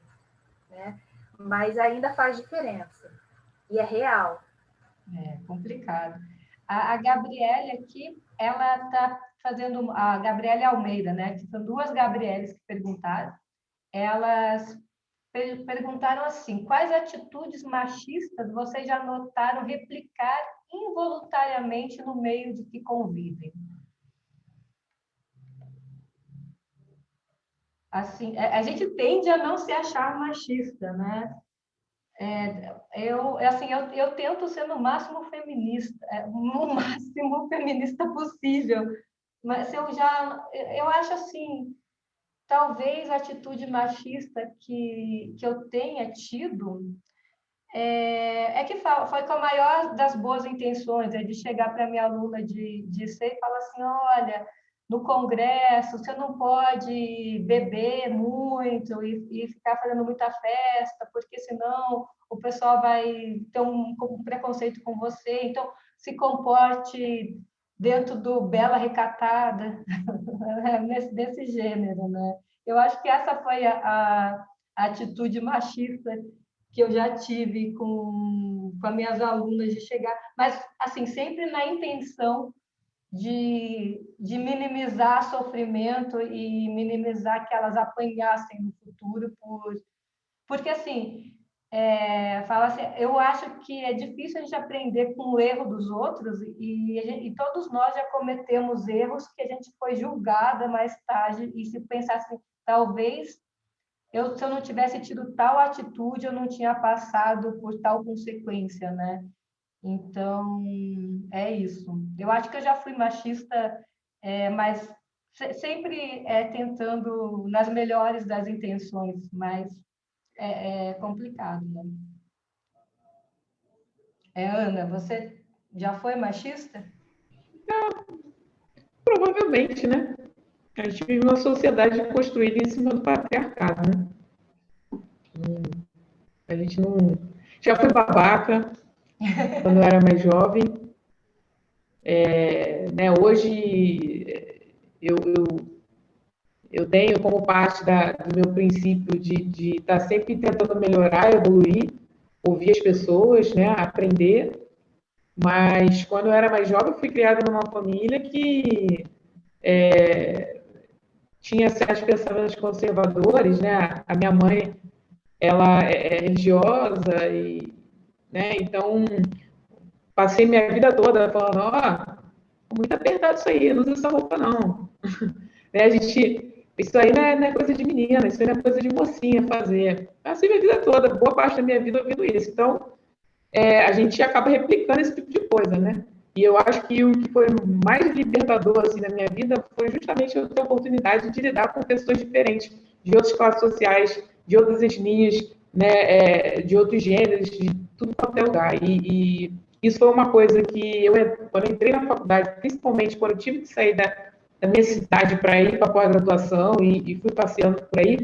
né? Mas ainda faz diferença. E é real.
É complicado. A Gabriele aqui, ela está fazendo... A Gabriele Almeida, né? Que são duas Gabrieles que perguntaram. Elas perguntaram assim: quais atitudes machistas vocês já notaram replicar involuntariamente no meio de que convivem? Assim, a gente tende a não se achar machista, né? Eu tento ser no máximo feminista, no máximo feminista possível, mas eu acho assim, talvez a atitude machista que eu tenha tido que foi com a maior das boas intenções, de chegar para a minha aluna de ser e falar assim: olha, no congresso você não pode beber muito e ficar fazendo muita festa, porque senão o pessoal vai ter um preconceito com você, então se comporte dentro do bela recatada, desse gênero, né? Eu acho que essa foi a atitude machista que eu já tive com as minhas alunas de chegar, mas assim, sempre na intenção de minimizar sofrimento e minimizar que elas apanhassem no futuro, porque assim, fala assim, eu acho que é difícil a gente aprender com o erro dos outros e todos nós já cometemos erros que a gente foi julgada mais tarde, e se pensar assim, talvez se eu não tivesse tido tal atitude, eu não tinha passado por tal consequência, né? Então, é isso. Eu acho que eu já fui machista, mas sempre tentando nas melhores das intenções, mas é complicado, né? Ana, você já foi machista?
Provavelmente, né? A gente vive uma sociedade construída em cima do patriarcado, né? A gente não... Já fui babaca quando eu era mais jovem. Né? Hoje, eu tenho como parte do meu princípio de estar sempre tentando melhorar, evoluir, ouvir as pessoas, né? Aprender. Mas quando eu era mais jovem, eu fui criada numa família que tinha certos pensamentos conservadores, né? A minha mãe, ela é religiosa e, né? Então passei minha vida toda falando, ó, muito apertado isso aí, não usa essa roupa não. Né? Isso aí não é coisa de menina, isso aí não é coisa de mocinha fazer. Passei minha vida toda, boa parte da minha vida ouvindo isso. Então, a gente acaba replicando esse tipo de coisa, né? E eu acho que o que foi mais libertador assim, na minha vida foi justamente eu ter a oportunidade de lidar com pessoas diferentes, de outras classes sociais, de outras etnias, né, de outros gêneros, de tudo quanto é lugar. E isso foi uma coisa que quando eu entrei na faculdade, principalmente quando eu tive que sair da minha cidade para ir para a pós-graduação e fui passeando por aí,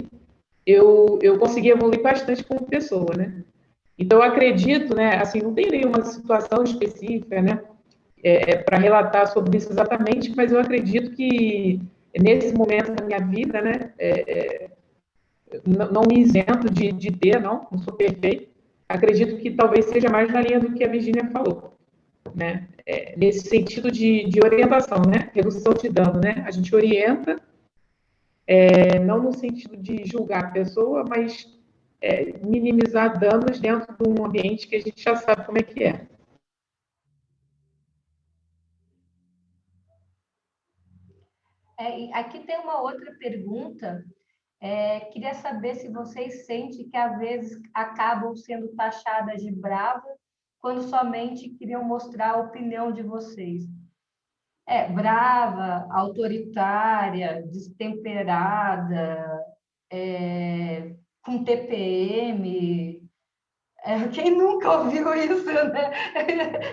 eu consegui evoluir bastante como pessoa, né? Então, eu acredito, né, assim, não tem nenhuma situação específica, né, para relatar sobre isso exatamente, mas eu acredito que nesse momento da minha vida, né, não me isento de ter, não sou perfeito. Acredito que talvez seja mais na linha do que a Virginia falou, né, nesse sentido de orientação, né, redução de dano, né, a gente orienta, não no sentido de julgar a pessoa, mas minimizar danos dentro de um ambiente que a gente já sabe como é que é.
E aqui tem uma outra pergunta. Queria saber se vocês sentem que, às vezes, acabam sendo taxadas de brava quando somente queriam mostrar a opinião de vocês. Brava, autoritária, destemperada, com TPM. Quem nunca ouviu isso, né?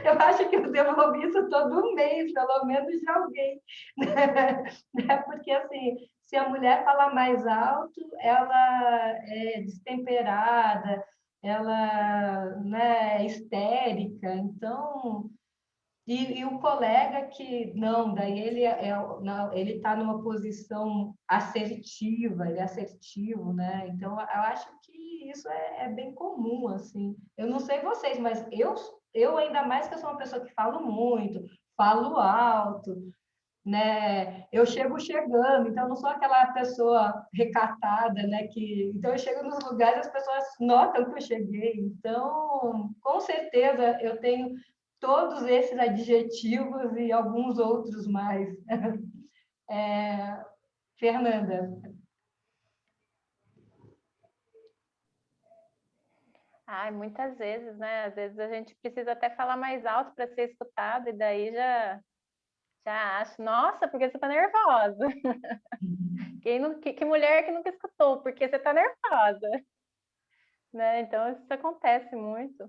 Eu acho que eu devo ouvir isso todo mês, pelo menos de alguém. Né? Porque, assim, se a mulher fala mais alto, ela é destemperada, ela, né, é histérica. Então, e o colega que, não, daí ele está numa posição assertiva, ele é assertivo, né? Então, eu acho que isso é bem comum, assim. Eu não sei vocês, mas eu ainda mais que eu sou uma pessoa que falo muito, falo alto, né? Eu chego chegando, então eu não sou aquela pessoa recatada, né? Então eu chego nos lugares e as pessoas notam que eu cheguei. Então, com certeza eu tenho todos esses adjetivos e alguns outros mais. Fernanda.
Ai, muitas vezes, né? Às vezes a gente precisa até falar mais alto para ser escutado, e daí já acho, nossa, porque você tá nervosa? Que mulher que nunca escutou, porque você tá nervosa? Né? Então, isso acontece muito.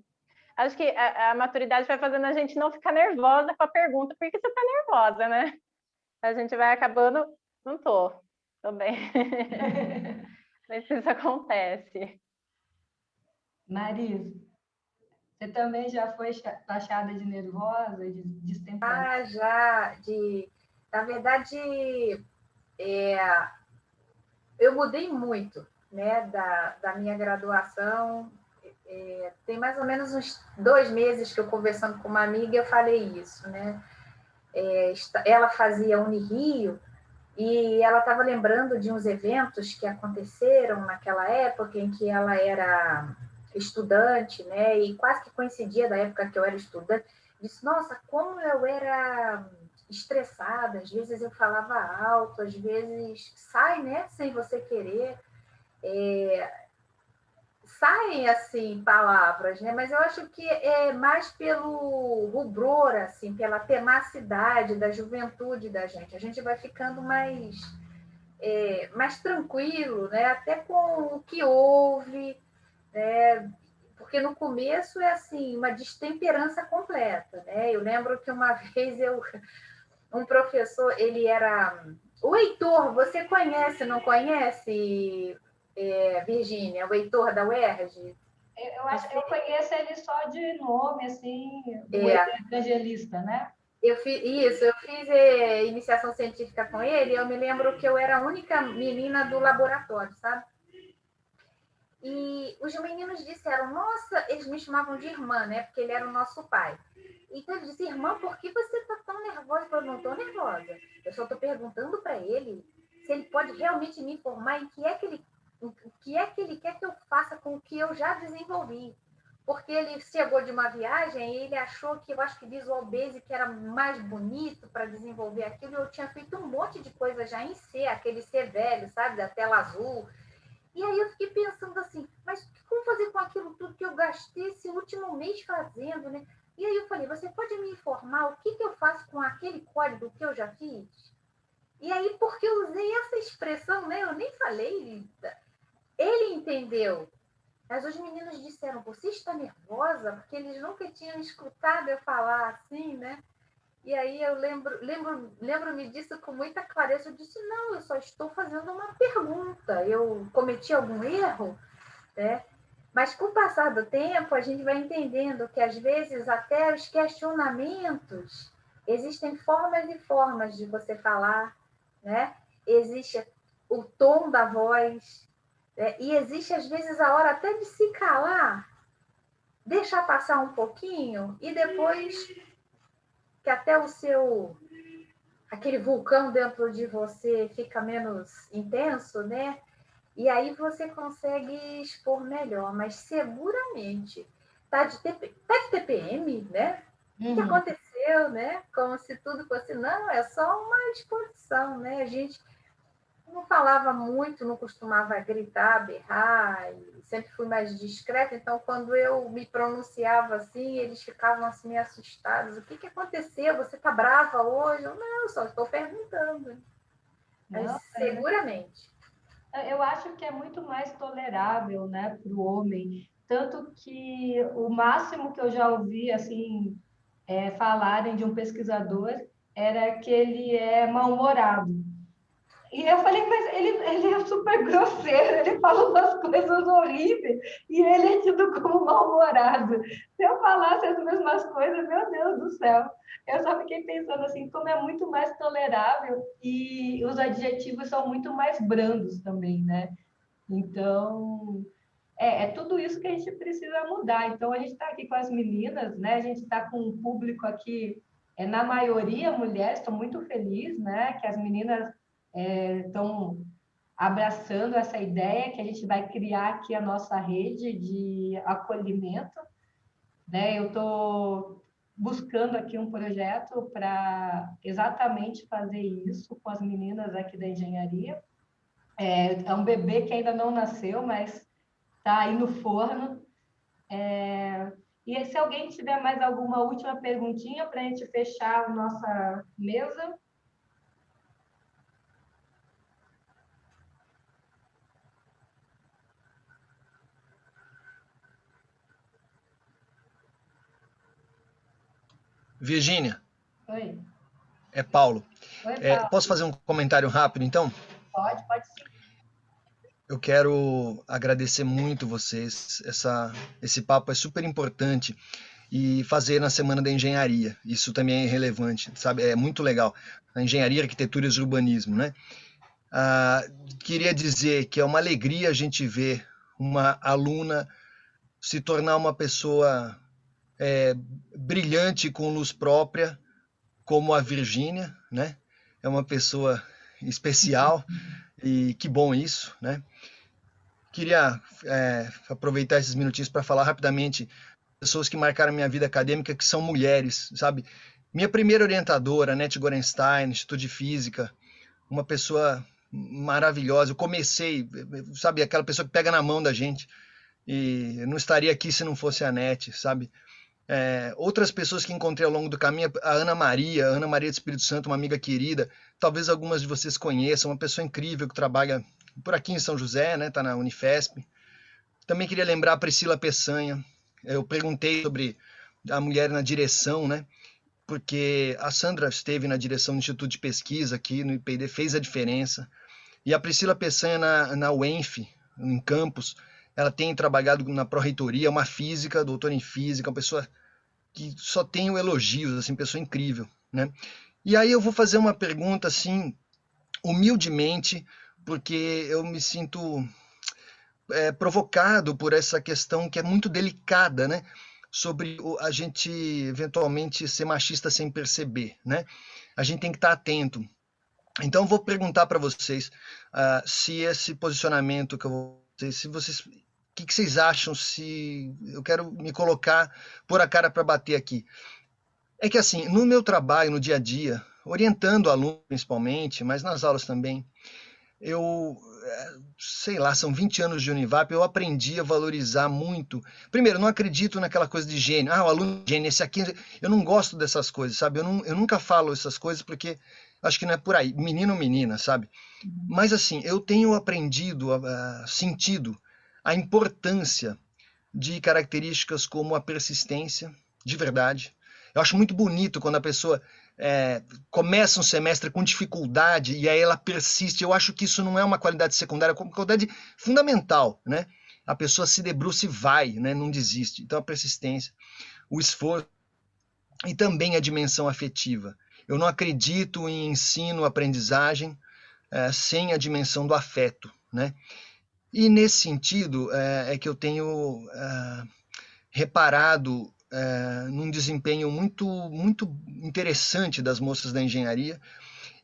Acho que a maturidade vai fazendo a gente não ficar nervosa com a pergunta, por que você tá nervosa, né? A gente vai acabando, não tô bem. Mas isso acontece.
Maris, você também já foi taxada de nervosa, de destemperada?
Já, na verdade, eu mudei muito, né, da minha graduação. Tem mais ou menos uns 2 meses que eu, conversando com uma amiga, eu falei isso, né? Ela fazia Unirio e ela estava lembrando de uns eventos que aconteceram naquela época em que ela era estudante, né? E quase que coincidia da época que eu era estudante. Disse, nossa, como eu era estressada, às vezes eu falava alto, às vezes sai, né, sem você querer. Saem assim palavras, né? Mas eu acho que é mais pelo rubor, assim, pela tenacidade da juventude da gente. A gente vai ficando mais tranquilo, né? Até com o que ouve, né? Porque no começo é assim uma destemperança completa, né? Eu lembro que uma vez um professor, ele era O Heitor, você conhece, não conhece, Virgínia? O Heitor da UERJ?
Eu conheço ele só de nome, assim, o
É,
evangelista, né?
eu fiz iniciação científica com ele, e eu me lembro que eu era a única menina do laboratório, sabe? E os meninos disseram, nossa, eles me chamavam de irmã, né? Porque ele era o nosso pai. Então ele disse, irmã, por que você está tão nervosa? Eu não estou nervosa. Eu só estou perguntando para ele se ele pode realmente me informar em o que é que ele quer que eu faça com o que eu já desenvolvi. Porque ele chegou de uma viagem e ele achou que, eu acho que Visual Basic era mais bonito para desenvolver aquilo. Eu tinha feito um monte de coisa já em C, aquele C velho, sabe, da tela azul. E aí eu fiquei pensando assim, mas como fazer com aquilo tudo que eu gastei esse último mês fazendo, né? E aí eu falei, você pode me informar o que eu faço com aquele código que eu já fiz? E aí, porque eu usei essa expressão, né? Eu nem falei, ele entendeu. Mas os meninos disseram, você está nervosa? Porque eles nunca tinham escutado eu falar assim, né? E aí eu lembro-me disso com muita clareza. Eu disse, não, eu só estou fazendo uma pergunta. Eu cometi algum erro, né? Mas com o passar do tempo, a gente vai entendendo que às vezes até os questionamentos, existem formas e formas de você falar, né? Existe o tom da voz, né? E existe às vezes a hora até de se calar, deixar passar um pouquinho e depois que até aquele vulcão dentro de você fica menos intenso, né? E aí você consegue expor melhor, mas seguramente tá de TPM, né? O que aconteceu, né? Como se tudo fosse, não, é só uma exposição, né? A gente não falava muito, não costumava gritar, berrar, sempre fui mais discreta, então quando eu me pronunciava assim, eles ficavam assim meio assustados. O que aconteceu? Você está brava hoje? Eu, não, só estou perguntando. Mas
Não,
seguramente.
eu acho que é muito mais tolerável, né, para o homem. Tanto que o máximo que eu já ouvi, assim, falarem de um pesquisador era que ele é mal-humorado. E eu falei, mas ele é super grosseiro, ele fala umas coisas horríveis e ele é tido como mal-humorado. Se eu falasse as mesmas coisas, meu Deus do céu. Eu só fiquei pensando assim, como é muito mais tolerável e os adjetivos são muito mais brandos também, né? Então, é tudo isso que a gente precisa mudar. Então, a gente está aqui com as meninas, né? A gente está com um público aqui, na maioria mulheres, estou muito feliz, né? Que as meninas estão abraçando essa ideia que a gente vai criar aqui a nossa rede de acolhimento, né? Eu estou buscando aqui um projeto para exatamente fazer isso com as meninas aqui da engenharia. É um bebê que ainda não nasceu, mas está aí no forno. E se alguém tiver mais alguma última perguntinha para a gente fechar a nossa mesa?
Virgínia,
Oi.
é Paulo.
Oi, Paulo.
Posso fazer um comentário rápido, então?
Pode sim.
Eu quero agradecer muito vocês. Esse papo é super importante e fazer na Semana da Engenharia. Isso também é relevante, sabe? É muito legal. A engenharia, arquitetura e urbanismo, né? Queria dizer que é uma alegria a gente ver uma aluna se tornar uma pessoa brilhante com luz própria, como a Virgínia, né? É uma pessoa especial e que bom isso, né? Queria aproveitar esses minutinhos para falar rapidamente pessoas que marcaram minha vida acadêmica, que são mulheres, sabe? Minha primeira orientadora, Nete Gorenstein, Instituto de Física, uma pessoa maravilhosa. Eu comecei, sabe, aquela pessoa que pega na mão da gente, e eu não estaria aqui se não fosse a Nete, sabe? Outras pessoas que encontrei ao longo do caminho, a Ana Maria do Espírito Santo, uma amiga querida, talvez algumas de vocês conheçam, uma pessoa incrível que trabalha por aqui em São José, né? Tá na Unifesp. Também queria lembrar a Priscila Peçanha. Eu perguntei sobre a mulher na direção, né? porque a Sandra esteve na direção do Instituto de Pesquisa aqui no IPD, fez a diferença, e a Priscila Peçanha na UENF, em campus, ela tem trabalhado na pró-reitoria, uma física, doutora em física, uma pessoa que só tenho elogios, assim, pessoa incrível, né? E aí eu vou fazer uma pergunta, assim, humildemente, porque eu me sinto provocado por essa questão que é muito delicada, né? Sobre a gente eventualmente ser machista sem perceber, né? A gente tem que estar atento. Então eu vou perguntar para vocês se esse posicionamento que eu vou ter, se vocês, o que vocês acham, se eu quero me colocar, pôr a cara para bater aqui. É que assim, no meu trabalho, no dia a dia, orientando alunos principalmente, mas nas aulas também, eu, sei lá, são 20 anos de Univap, eu aprendi a valorizar muito. Primeiro, eu não acredito naquela coisa de gênio. O aluno é gênio, esse aqui... Eu não gosto dessas coisas, sabe? Eu nunca falo essas coisas porque acho que não é por aí. Menino ou menina, sabe? Mas, assim, eu tenho aprendido, sentido a importância de características como a persistência, de verdade. Eu acho muito bonito quando a pessoa começa um semestre com dificuldade e aí ela persiste. Eu acho que isso não é uma qualidade secundária, é uma qualidade fundamental, né? A pessoa se debruça e vai, né? Não desiste. Então, a persistência, o esforço e também a dimensão afetiva. Eu não acredito em ensino, aprendizagem sem a dimensão do afeto, né? E nesse sentido é que eu tenho reparado num desempenho muito interessante das moças da engenharia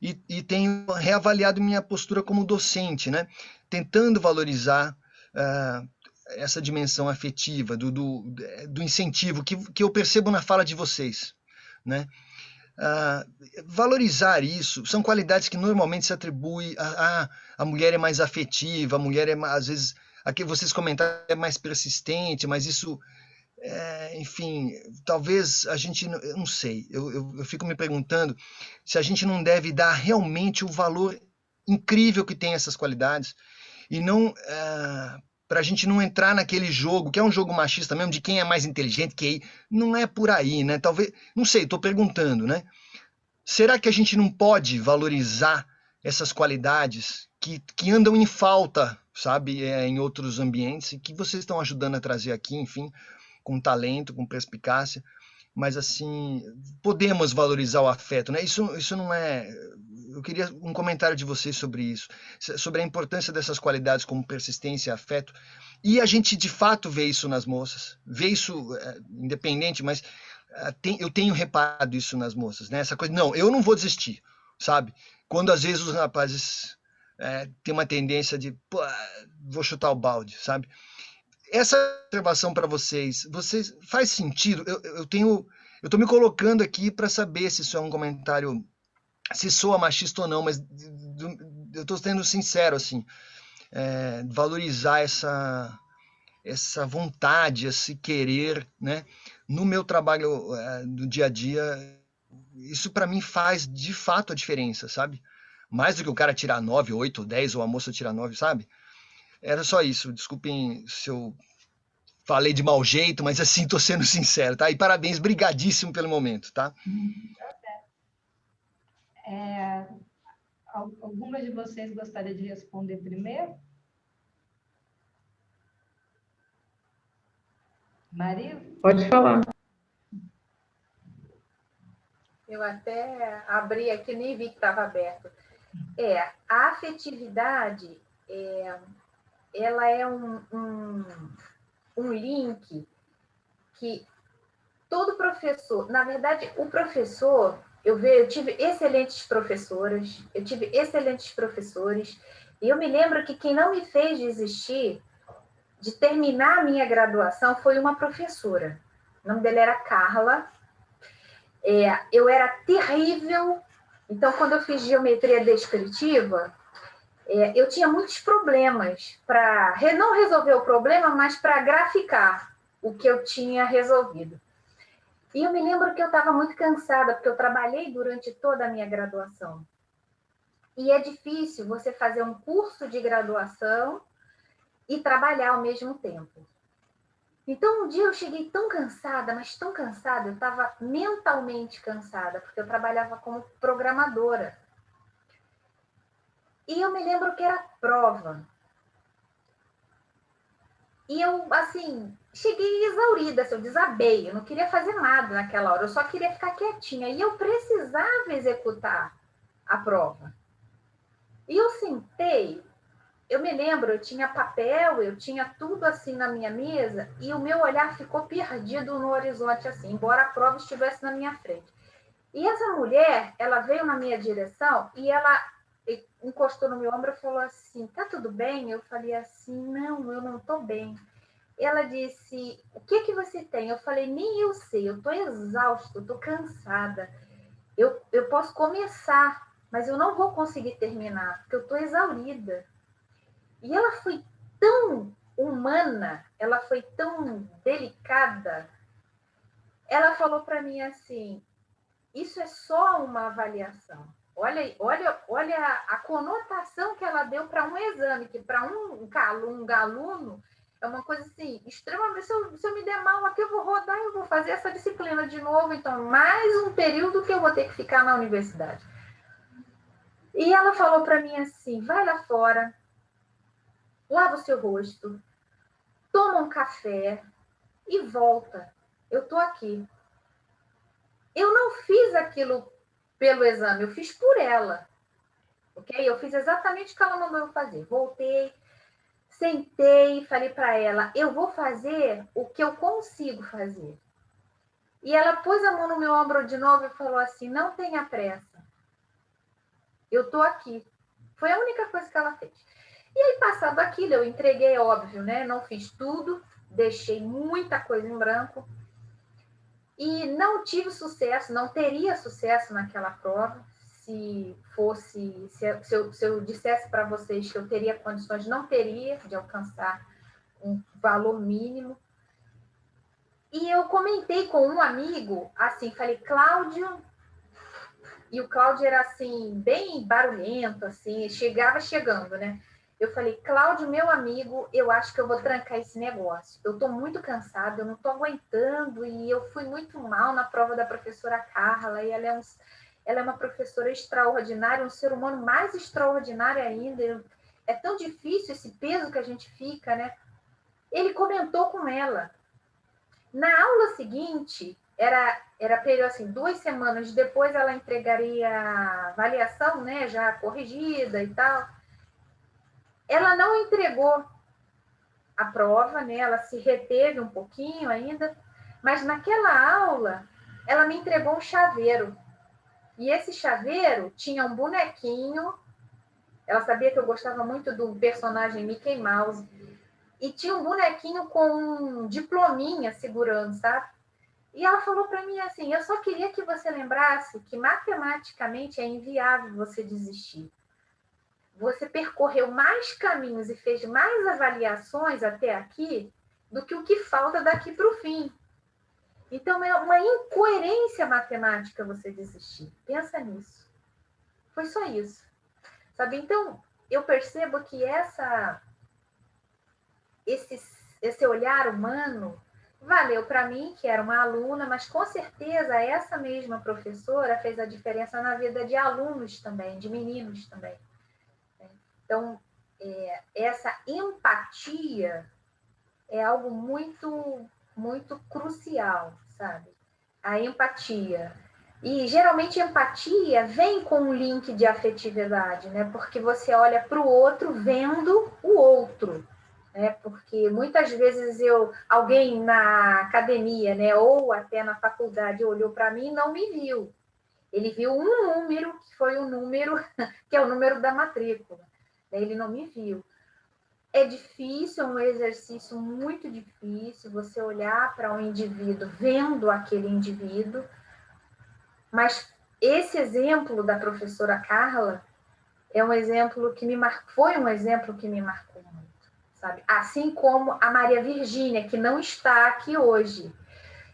e tenho reavaliado minha postura como docente, né? Tentando valorizar essa dimensão afetiva, do incentivo que eu percebo na fala de vocês, né? Valorizar isso, são qualidades que normalmente se atribui a mulher é mais afetiva, a mulher é às vezes, aqui vocês comentaram, é mais persistente, mas isso, enfim, talvez a gente, eu não sei, eu fico me perguntando se a gente não deve dar realmente o valor incrível que tem essas qualidades e não... para a gente não entrar naquele jogo, que é um jogo machista mesmo, de quem é mais inteligente, que não é por aí, né? Talvez, não sei, estou perguntando, né? Será que a gente não pode valorizar essas qualidades que andam em falta, sabe, em outros ambientes, e que vocês estão ajudando a trazer aqui, enfim, com talento, com perspicácia, mas assim, podemos valorizar o afeto, né? Isso não é... Eu queria um comentário de vocês sobre isso, sobre a importância dessas qualidades como persistência e afeto, e a gente de fato vê isso nas moças, vê isso independente, mas eu tenho reparado isso nas moças, né? Essa coisa, não, eu não vou desistir, sabe? Quando às vezes os rapazes têm uma tendência de, pô, vou chutar o balde, sabe? Essa observação para vocês faz sentido? Eu estou me colocando aqui para saber se isso é um comentário, se soa machista ou não, mas eu estou sendo sincero, assim, valorizar essa vontade, esse querer, né? No meu trabalho do dia a dia, isso para mim faz de fato a diferença, sabe? Mais do que o cara tirar 9, 8, 10 ou a moça tirar 9, sabe? Era só isso. Desculpem se eu falei de mau jeito, mas assim, tô sendo sincero, tá? E parabéns, brigadíssimo pelo momento, tá?
Alguma de vocês gostaria de responder primeiro? Maria?
Pode falar.
Eu até abri aqui, nem vi que estava aberto. A afetividade, ela é um link que todo professor, na verdade, o professor, eu tive excelentes professoras, eu tive excelentes professores, e eu me lembro que quem não me fez desistir de terminar a minha graduação foi uma professora. O nome dela era Carla. Eu era terrível, então, quando eu fiz geometria descritiva, eu tinha muitos problemas para não resolver o problema, mas para graficar o que eu tinha resolvido. E eu me lembro que eu estava muito cansada, porque eu trabalhei durante toda a minha graduação. E é difícil você fazer um curso de graduação e trabalhar ao mesmo tempo. Então, um dia eu cheguei tão cansada, mas tão cansada, eu estava mentalmente cansada, porque eu trabalhava como programadora. E eu me lembro que era prova. E eu, assim, cheguei exaurida, assim, eu desabei, eu não queria fazer nada naquela hora, eu só queria ficar quietinha. E eu precisava executar a prova. E eu sentei, eu me lembro, eu tinha papel, eu tinha tudo assim na minha mesa, e o meu olhar ficou perdido no horizonte, assim, embora a prova estivesse na minha frente. E essa mulher, ela veio na minha direção e ela encostou no meu ombro e falou assim, tá tudo bem? Eu falei assim, não, eu não tô bem. Ela disse, o que que você tem? Eu falei, nem eu sei, eu tô exausta, eu tô cansada. Eu posso começar, mas eu não vou conseguir terminar, porque eu tô exaurida. E ela foi tão humana, ela foi tão delicada. Ela falou para mim assim, isso é só uma avaliação. Olha a conotação que ela deu para um exame, que para um aluno é uma coisa assim, extremamente. Se eu me der mal aqui, eu vou rodar, eu vou fazer essa disciplina de novo, então, mais um período que eu vou ter que ficar na universidade. E ela falou para mim assim: vai lá fora, lava o seu rosto, toma um café e volta. Eu estou aqui. Eu não fiz aquilo pelo exame, eu fiz por ela. Ok? Eu fiz exatamente o que ela mandou eu fazer. Voltei, sentei, falei para ela, eu vou fazer o que eu consigo fazer. E ela pôs a mão no meu ombro de novo e falou assim, não tenha pressa. Eu tô aqui. Foi a única coisa que ela fez. E aí, passado aquilo, eu entreguei, óbvio, né? Não fiz tudo, deixei muita coisa em branco. E não tive sucesso, não teria sucesso naquela prova se fosse, se eu dissesse para vocês que eu teria condições, não teria de alcançar um valor mínimo. E eu comentei com um amigo, assim, falei, Cláudio, e o Cláudio era assim, bem barulhento, assim, chegando, né? Eu falei, Cláudio, meu amigo, eu acho que eu vou trancar esse negócio. Eu estou muito cansada, eu não estou aguentando, e eu fui muito mal na prova da professora Carla, e ela é uma professora extraordinária, um ser humano mais extraordinário ainda. É tão difícil esse peso que a gente fica, né? Ele comentou com ela. Na aula seguinte, era período assim, 2 semanas depois ela entregaria a avaliação, né, já corrigida e tal. Ela não entregou a prova, né, ela se reteve um pouquinho ainda, mas naquela aula ela me entregou um chaveiro. E esse chaveiro tinha um bonequinho, ela sabia que eu gostava muito do personagem Mickey Mouse, e tinha um bonequinho com um diplominha segurando, sabe? E ela falou para mim assim, eu só queria que você lembrasse que matematicamente é inviável você desistir. Você percorreu mais caminhos e fez mais avaliações até aqui do que o que falta daqui para o fim. Então, é uma incoerência matemática você desistir. Pensa nisso. Foi só isso. Sabe? Então, eu percebo que esse olhar humano valeu para mim, que era uma aluna, mas com certeza essa mesma professora fez a diferença na vida de alunos também, de meninos também. Então, essa empatia é algo muito, muito crucial, sabe? A empatia. E, geralmente, empatia vem com um link de afetividade, né? Porque você olha para o outro vendo o outro. Né? Porque muitas vezes alguém na academia, né, ou até na faculdade, olhou para mim e não me viu. Ele viu um número, que foi o número, que é o número da matrícula. Ele não me viu. É difícil, é um exercício muito difícil você olhar para um indivíduo vendo aquele indivíduo, mas esse exemplo da professora Carla é um exemplo que foi um exemplo que me marcou muito, sabe? Assim como a Maria Virgínia, que não está aqui hoje.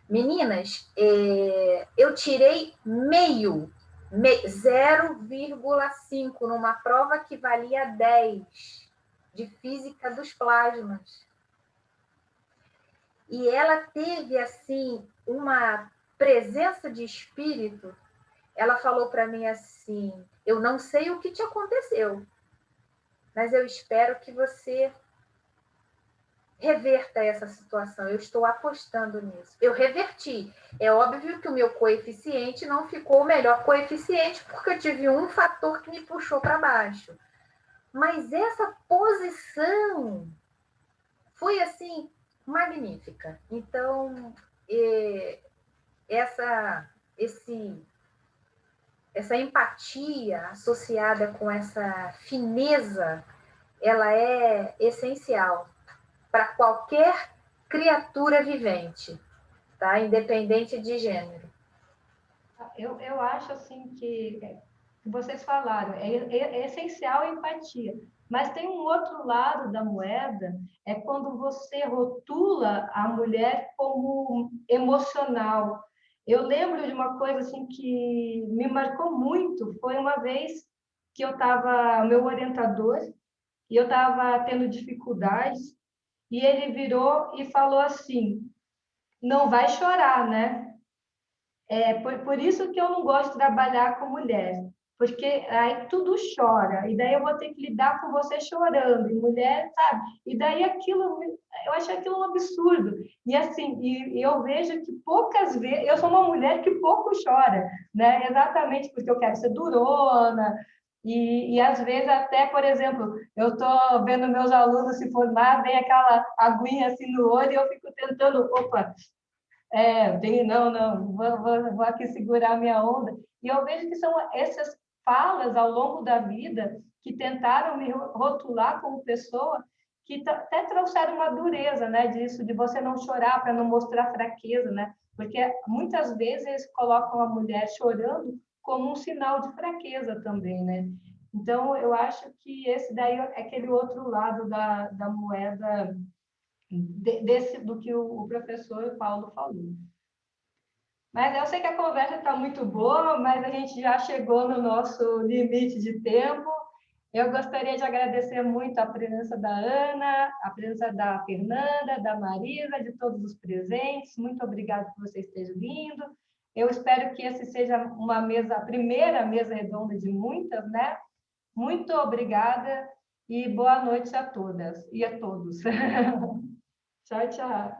Meninas, eu tirei 0,5 numa prova que valia 10 de física dos plasmas. e ela teve, assim, uma presença de espírito. Ela falou para mim assim: eu não sei o que te aconteceu, mas eu espero que você reverta essa situação. Eu estou apostando nisso. Eu reverti. É óbvio que o meu coeficiente não ficou o melhor coeficiente, porque eu tive um fator que me puxou para baixo. Mas essa posição foi, assim, magnífica. Então, essa empatia associada com essa fineza, ela é essencial para qualquer criatura vivente, tá? Independente de gênero.
Eu acho assim que vocês falaram, é essencial a empatia, mas tem um outro lado da moeda, é quando você rotula a mulher como emocional. Eu lembro de uma coisa assim que me marcou muito, foi uma vez que eu estava, meu orientador, e eu estava tendo dificuldades, e ele virou e falou assim: não vai chorar, né? Por isso que eu não gosto de trabalhar com mulher, porque aí tudo chora, e daí eu vou ter que lidar com você chorando, e mulher, sabe? E daí aquilo, eu acho aquilo um absurdo. E assim, e eu vejo que poucas vezes, eu sou uma mulher que pouco chora, né? Exatamente porque eu quero ser durona, e às vezes até, por exemplo, eu estou vendo meus alunos se formar, vem aquela aguinha assim no olho, e eu fico tentando, opa, não, vou aqui segurar a minha onda. E eu vejo que são essas falas ao longo da vida que tentaram me rotular como pessoa, que até trouxeram uma dureza, né, disso, de você não chorar para não mostrar fraqueza, né? Porque muitas vezes eles colocam a mulher chorando como um sinal de fraqueza também, né? Então, eu acho que esse daí é aquele outro lado da moeda do que o professor Paulo falou. Mas eu sei que a conversa está muito boa, mas a gente já chegou no nosso limite de tempo. Eu gostaria de agradecer muito a presença da Ana, a presença da Fernanda, da Marisa, de todos os presentes. Muito obrigada por vocês terem vindo. Eu espero que esse seja uma mesa, a primeira mesa redonda de muitas, né? Muito obrigada e boa noite a todas e a todos. Tchau, tchau.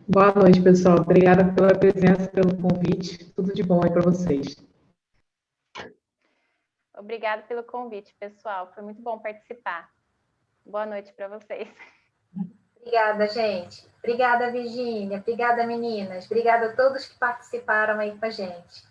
Boa noite, pessoal. Obrigada pela presença, pelo convite. Tudo de bom aí para vocês.
Obrigada pelo convite, pessoal. Foi muito bom participar. Boa noite para vocês.
Obrigada, gente. Obrigada, Virgínia. Obrigada, meninas. Obrigada a todos que participaram aí com a gente.